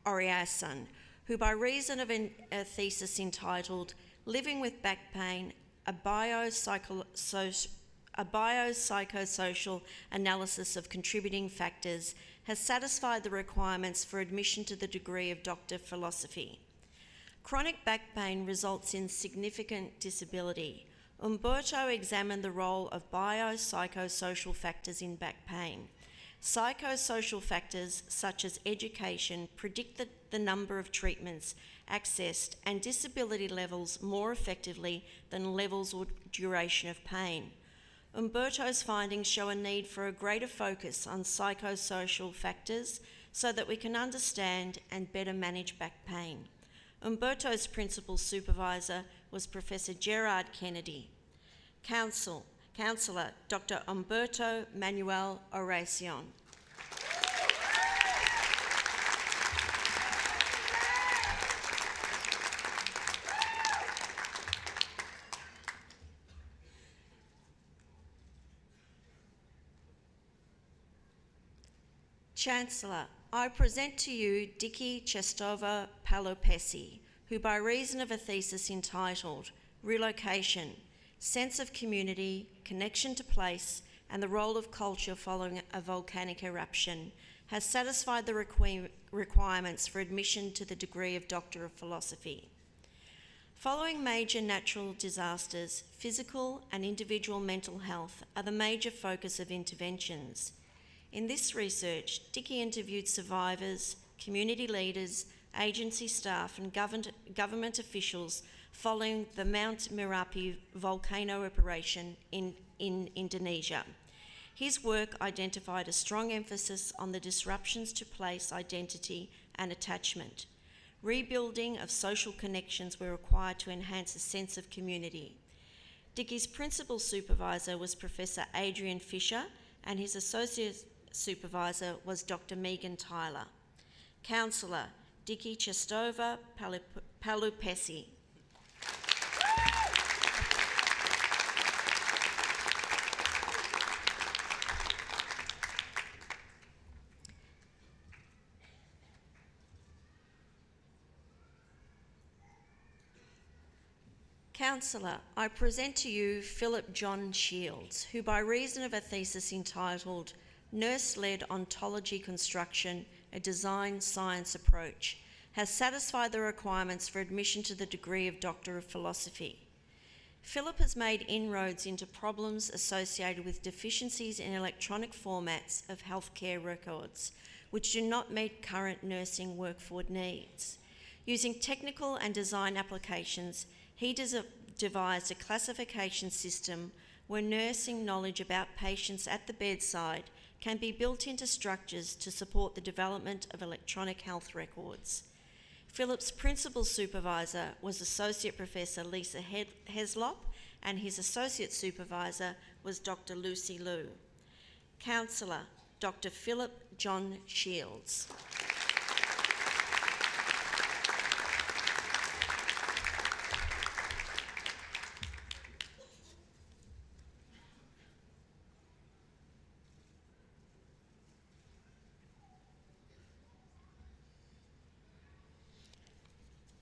Oriason, who by reason of a thesis entitled Living with Back Pain, a biopsychosocial analysis of contributing factors, has satisfied the requirements for admission to the degree of Doctor of Philosophy. Chronic back pain results in significant disability. Umberto examined the role of biopsychosocial factors in back pain. Psychosocial factors such as education predict the number of treatments accessed and disability levels more effectively than levels or duration of pain. Umberto's findings show a need for a greater focus on psychosocial factors so that we can understand and better manage back pain. Umberto's principal supervisor was Professor Gerard Kennedy. Councillor Dr. Umberto Manuel Oracion. Chancellor, I present to you Dicky Chestova Palopesi, who by reason of a thesis entitled Relocation, Sense of Community, Connection to Place, and the Role of Culture Following a Volcanic Eruption, has satisfied the requirements for admission to the degree of Doctor of Philosophy. Following major natural disasters, physical and individual mental health are the major focus of interventions. In this research, Dicky interviewed survivors, community leaders, agency staff and government officials following the Mount Merapi volcano eruption in Indonesia. His work identified a strong emphasis on the disruptions to place identity and attachment. Rebuilding of social connections were required to enhance a sense of community. Dickie's principal supervisor was Professor Adrian Fisher, and his associate supervisor was Dr. Megan Tyler. Councillor Dickie Chestova Palupesi. Councillor, I present to you Philip John Shields, who by reason of a thesis entitled Nurse-Led Ontology Construction, a Design Science Approach, has satisfied the requirements for admission to the degree of Doctor of Philosophy. Philip has made inroads into problems associated with deficiencies in electronic formats of healthcare records, which do not meet current nursing workforce needs. Using technical and design applications, he devised a classification system where nursing knowledge about patients at the bedside can be built into structures to support the development of electronic health records. Philip's principal supervisor was Associate Professor Lisa Heslop, and his associate supervisor was Dr. Lucy Liu. Councillor Dr. Philip John Shields.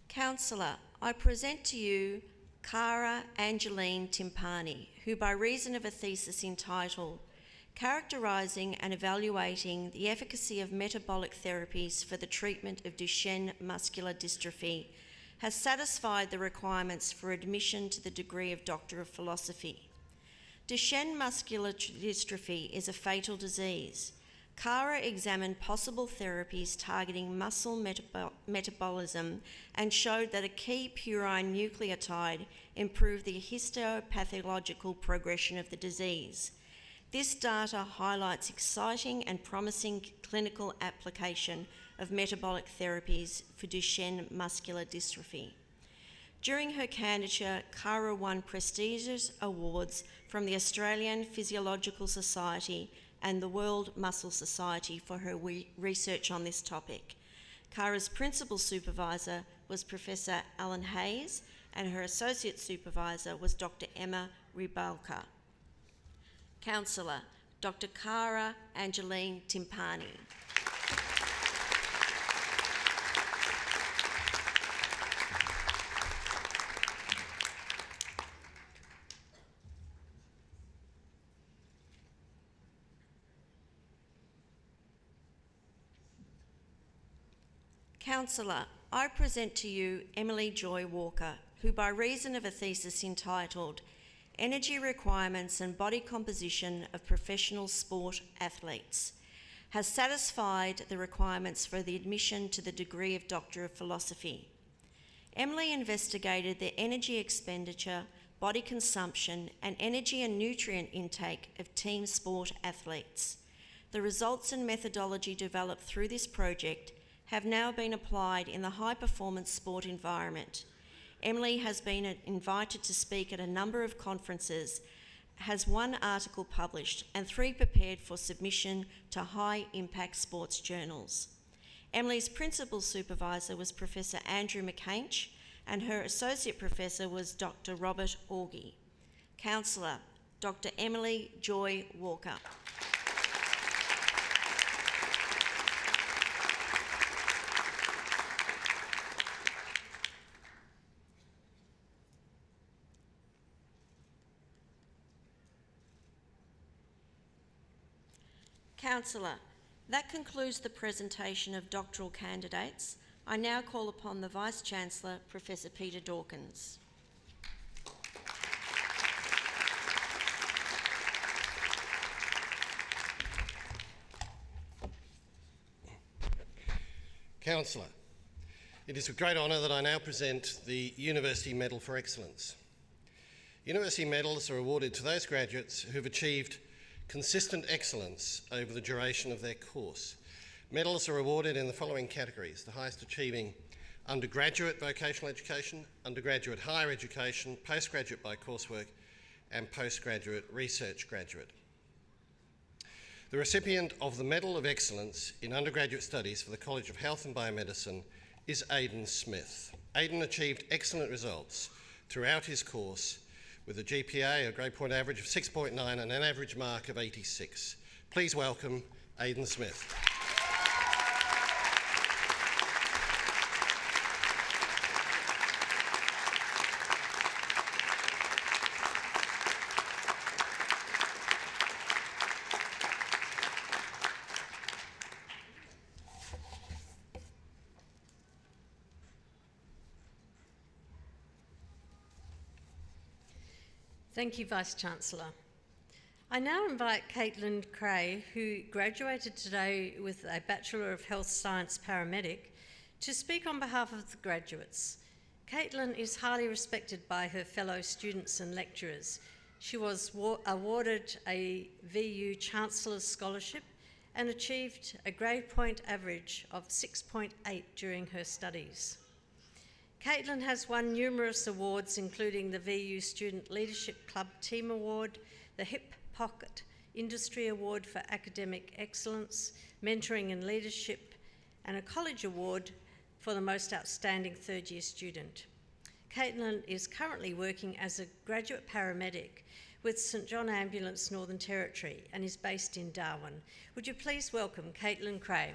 Councillor, I present to you Cara Angeline Timpani, who by reason of a thesis entitled Characterising and Evaluating the Efficacy of Metabolic Therapies for the Treatment of Duchenne Muscular Dystrophy, has satisfied the requirements for admission to the degree of Doctor of Philosophy. Duchenne Muscular Dystrophy is a fatal disease. Cara examined possible therapies targeting muscle metabolism and showed that a key purine nucleotide improved the histopathological progression of the disease. This data highlights exciting and promising clinical application of metabolic therapies for Duchenne muscular dystrophy. During her candidature, Cara won prestigious awards from the Australian Physiological Society and the World Muscle Society for her research on this topic. Cara's principal supervisor was Professor Alan Hayes, and her associate supervisor was Dr. Emma Ribalka. Councillor Dr. Cara Angeline Timpani. Councillor, I present to you Emily Joy Walker, who by reason of a thesis entitled Energy Requirements and Body Composition of Professional Sport Athletes, has satisfied the requirements for the admission to the degree of Doctor of Philosophy. Emily investigated the energy expenditure, body consumption, and energy and nutrient intake of team sport athletes. The results and methodology developed through this project have now been applied in the high-performance sport environment. Emily has been invited to speak at a number of conferences, has 1 article published and 3 prepared for submission to high-impact sports journals. Emily's principal supervisor was Professor Andrew McCainch, and her associate professor was Dr. Robert Augie. Councillor, Dr. Emily Joy Walker. Councillor, that concludes the presentation of doctoral candidates. I now call upon the Vice-Chancellor, Professor Peter Dawkins. Councillor, It is with great honour that I now present the University Medal for Excellence. University medals are awarded to those graduates who have achieved consistent excellence over the duration of their course. Medals are awarded in the following categories: the highest achieving undergraduate vocational education, undergraduate higher education, postgraduate by coursework, and postgraduate research graduate. The recipient of the Medal of Excellence in Undergraduate Studies for the College of Health and Biomedicine is Aidan Smith. Aidan achieved excellent results throughout his course with a GPA, a grade point average of 6.9 and an average mark of 86. Please welcome Aidan Smith. Thank you, Vice-Chancellor. I now invite Kaitland Kray, who graduated today with a Bachelor of Health Science paramedic, to speak on behalf of the graduates. Kaitland is highly respected by her fellow students and lecturers. She was awarded a VU Chancellor's Scholarship and achieved a grade point average of 6.8 during her studies. Kaitland has won numerous awards, including the VU Student Leadership Club Team Award, the Hip Pocket Industry Award for Academic Excellence, Mentoring and Leadership, and a College Award for the Most Outstanding Third-Year Student. Kaitland is currently working as a graduate paramedic with St John Ambulance Northern Territory and is based in Darwin. Would you please welcome Kaitland Kray?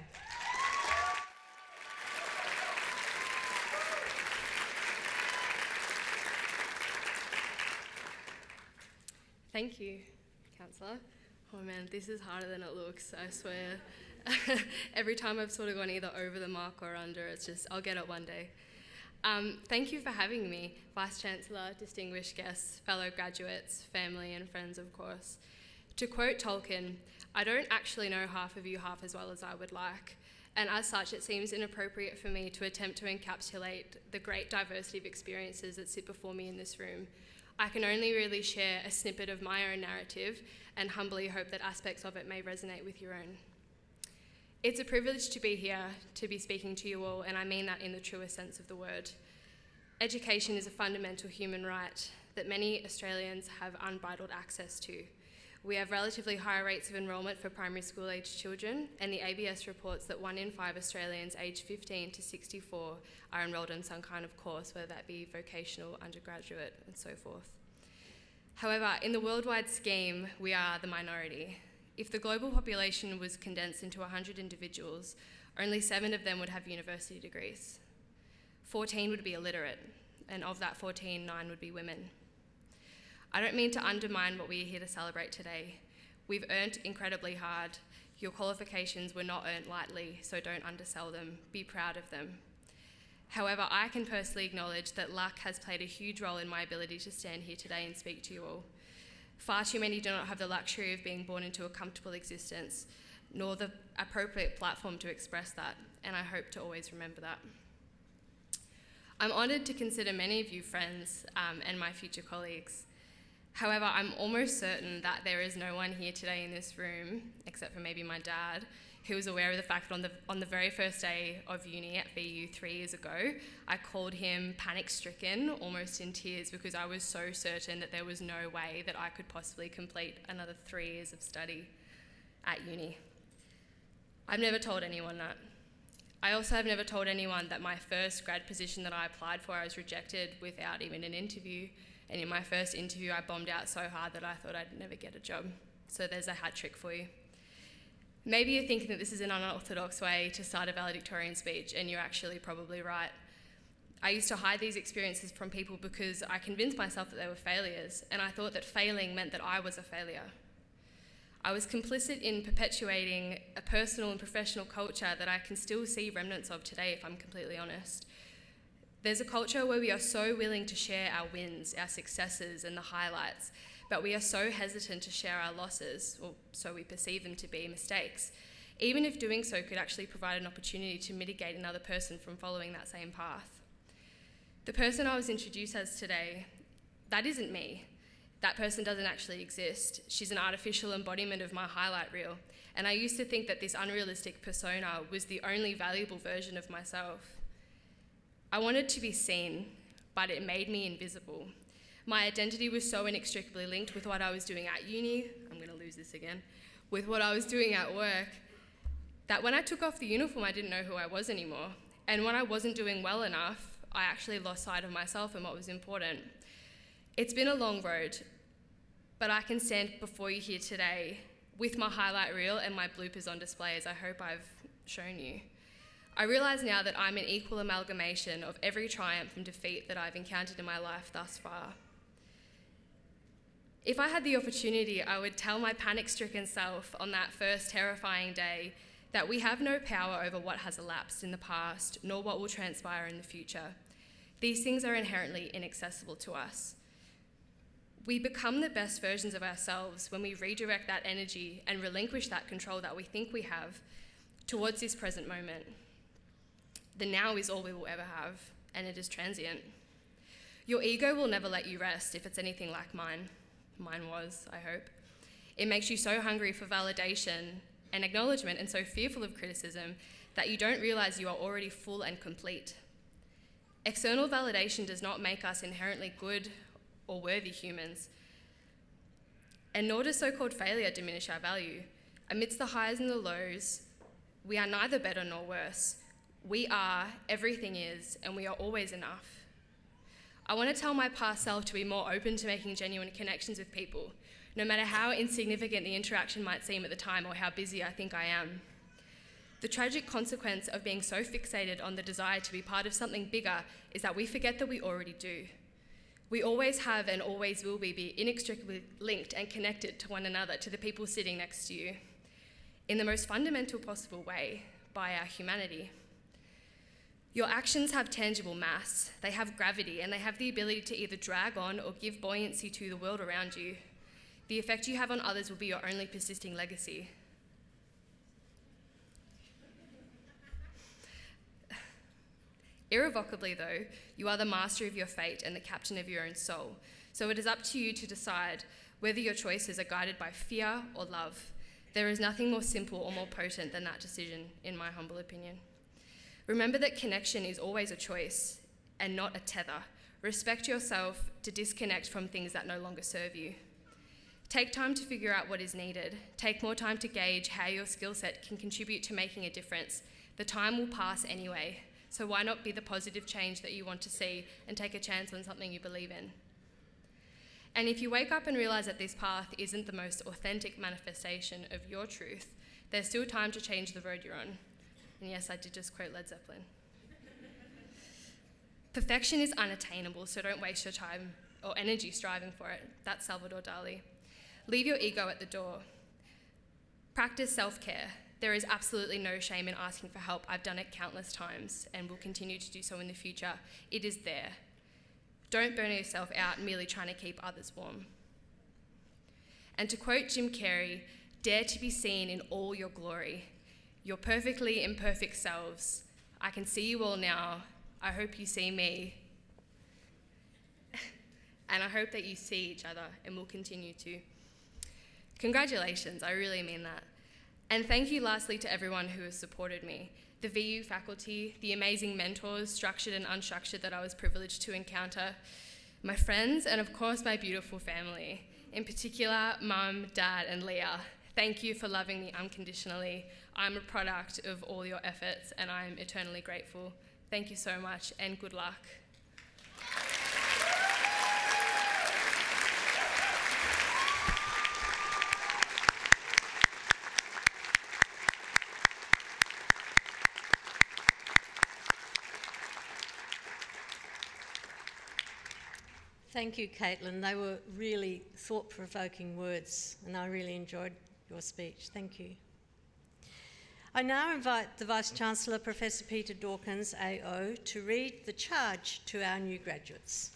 Thank you, Councillor. Oh man, this is harder than it looks, I swear. Every time I've sort of gone either over the mark or under, it's just, I'll get it one day. Thank you for having me, Vice-Chancellor, distinguished guests, fellow graduates, family and friends, of course. To quote Tolkien, I don't actually know half of you half as well as I would like, and as such it seems inappropriate for me to attempt to encapsulate the great diversity of experiences that sit before me in this room. I can only really share a snippet of my own narrative and humbly hope that aspects of it may resonate with your own. It's a privilege to be here, to be speaking to you all, and I mean that in the truest sense of the word. Education is a fundamental human right that many Australians have unbridled access to. We have relatively high rates of enrolment for primary school aged children, and the ABS reports that 1 in 5 Australians aged 15 to 64 are enrolled in some kind of course, whether that be vocational, undergraduate, and so forth. However, in the worldwide scheme, we are the minority. If the global population was condensed into 100 individuals, only 7 of them would have university degrees. 14 would be illiterate, and of that 14, 9 would be women. I don't mean to undermine what we are here to celebrate today. We've earned incredibly hard. Your qualifications were not earned lightly, so don't undersell them. Be proud of them. However, I can personally acknowledge that luck has played a huge role in my ability to stand here today and speak to you all. Far too many do not have the luxury of being born into a comfortable existence, nor the appropriate platform to express that, and I hope to always remember that. I'm honoured to consider many of you friends and my future colleagues. However, I'm almost certain that there is no one here today in this room, except for maybe my dad, who was aware of the fact that on the very first day of uni at VU 3 years ago, I called him panic-stricken, almost in tears, because I was so certain that there was no way that I could possibly complete another 3 years of study at uni. I've never told anyone that. I also have never told anyone that my first grad position that I applied for, I was rejected without even an interview. And in my first interview, I bombed out so hard that I thought I'd never get a job. So there's a hat trick for you. Maybe you're thinking that this is an unorthodox way to start a valedictorian speech, and you're actually probably right. I used to hide these experiences from people because I convinced myself that they were failures, and I thought that failing meant that I was a failure. I was complicit in perpetuating a personal and professional culture that I can still see remnants of today, if I'm completely honest. There's a culture where we are so willing to share our wins, our successes, and the highlights, but we are so hesitant to share our losses, or so we perceive them to be, mistakes. even if doing so could actually provide an opportunity to mitigate another person from following that same path. The person I was introduced as today, that isn't me. That person doesn't actually exist. She's an artificial embodiment of my highlight reel, and I used to think that this unrealistic persona was the only valuable version of myself. I wanted to be seen, but it made me invisible. My identity was so inextricably linked with what I was doing at uni, I'm going to lose this again, with what I was doing at work, that when I took off the uniform, I didn't know who I was anymore. And when I wasn't doing well enough, I actually lost sight of myself and what was important. It's been a long road, but I can stand before you here today with my highlight reel and my bloopers on display, as I hope I've shown you. I realise now that I'm an equal amalgamation of every triumph and defeat that I've encountered in my life thus far. If I had the opportunity, I would tell my panic-stricken self on that first terrifying day that we have no power over what has elapsed in the past, nor what will transpire in the future. These things are inherently inaccessible to us. We become the best versions of ourselves when we redirect that energy and relinquish that control that we think we have towards this present moment. The now is all we will ever have, and it is transient. Your ego will never let you rest if it's anything like mine. Mine was, I hope. It makes you so hungry for validation and acknowledgement and so fearful of criticism that you don't realise you are already full and complete. External validation does not make us inherently good or worthy humans, and nor does so-called failure diminish our value. Amidst the highs and the lows, we are neither better nor worse. We are, everything is, and we are always enough. I want to tell my past self to be more open to making genuine connections with people, no matter how insignificant the interaction might seem at the time or how busy I think I am. The tragic consequence of being so fixated on the desire to be part of something bigger is that we forget that we already do. We always have and always will be inextricably linked and connected to one another, to the people sitting next to you, in the most fundamental possible way, by our humanity. Your actions have tangible mass, they have gravity, and they have the ability to either drag on or give buoyancy to the world around you. The effect you have on others will be your only persisting legacy. Irrevocably, though, you are the master of your fate and the captain of your own soul, so it is up to you to decide whether your choices are guided by fear or love. There is nothing more simple or more potent than that decision, in my humble opinion. Remember that connection is always a choice and not a tether. Respect yourself to disconnect from things that no longer serve you. Take time to figure out what is needed. Take more time to gauge how your skill set can contribute to making a difference. The time will pass anyway, so why not be the positive change that you want to see and take a chance on something you believe in? And if you wake up and realise that this path isn't the most authentic manifestation of your truth, there's still time to change the road you're on. And yes, I did just quote Led Zeppelin. Perfection is unattainable, so don't waste your time or energy striving for it. That's Salvador Dali. Leave your ego at the door. Practice self-care. There is absolutely no shame in asking for help. I've done it countless times and will continue to do so in the future. It is there. Don't burn yourself out merely trying to keep others warm. And to quote Jim Carrey, dare to be seen in all your glory. Your perfectly imperfect selves. I can see you all now. I hope you see me. And I hope that you see each other and will continue to. Congratulations, I really mean that. And thank you lastly to everyone who has supported me. The VU faculty, the amazing mentors, structured and unstructured, that I was privileged to encounter, my friends, and of course my beautiful family. In particular, Mum, Dad, and Leah. Thank you for loving me unconditionally. I'm a product of all your efforts and I'm eternally grateful. Thank you so much and good luck. Thank you, Kaitland. They were really thought-provoking words, and I really enjoyed your speech. Thank you. I now invite the Vice-Chancellor, Professor Peter Dawkins, AO, to read the charge to our new graduates.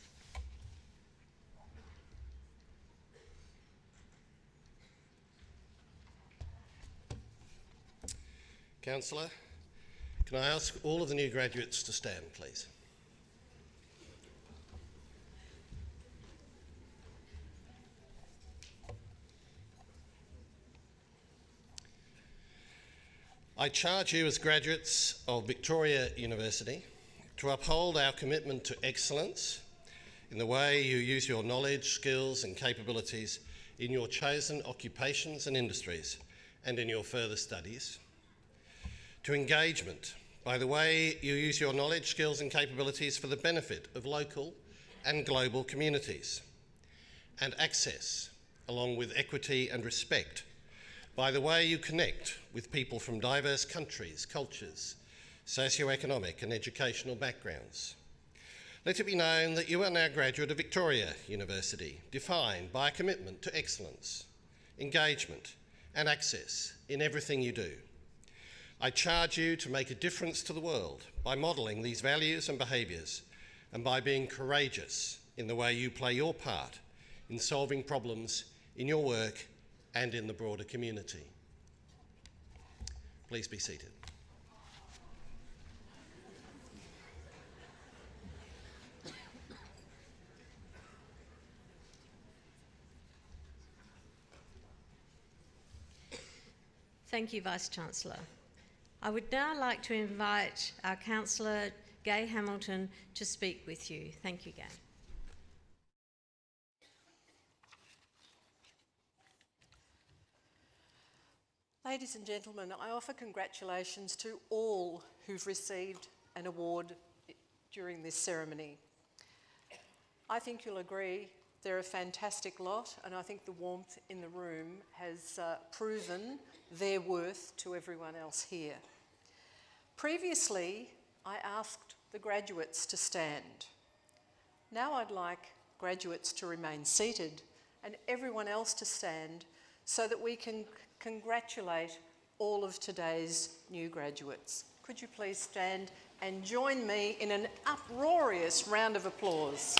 Councillor, can I ask all of the new graduates to stand, please? I charge you as graduates of Victoria University to uphold our commitment to excellence in the way you use your knowledge, skills and capabilities in your chosen occupations and industries and in your further studies, to engagement by the way you use your knowledge, skills and capabilities for the benefit of local and global communities, and access, along with equity and respect, by the way you connect with people from diverse countries, cultures, socio-economic and educational backgrounds. Let it be known that you are now a graduate of Victoria University, defined by a commitment to excellence, engagement and access in everything you do. I charge you to make a difference to the world by modelling these values and behaviours and by being courageous in the way you play your part in solving problems in your work and in the broader community. Please be seated. Thank you, Vice-Chancellor. I would now like to invite our Councilor Gay Hamilton to speak with you. Thank you, Gay. Ladies and gentlemen, I offer congratulations to all who've received an award during this ceremony. I think you'll agree they're a fantastic lot, and I think the warmth in the room has proven their worth to everyone else here. Previously, I asked the graduates to stand. Now I'd like graduates to remain seated and everyone else to stand so that we can congratulate all of today's new graduates. Could you please stand and join me in an uproarious round of applause?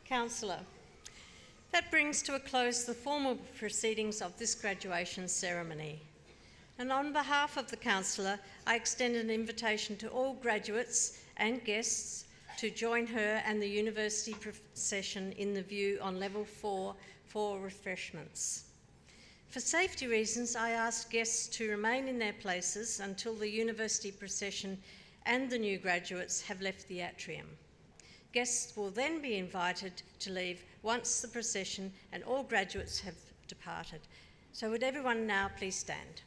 Councillor, that brings to a close the formal proceedings of this graduation ceremony. And on behalf of the Councillor, I extend an invitation to all graduates and guests to join her and the university procession in the view on level 4 for refreshments. For safety reasons, I ask guests to remain in their places until the university procession and the new graduates have left the atrium. Guests will then be invited to leave once the procession and all graduates have departed. So would everyone now please stand?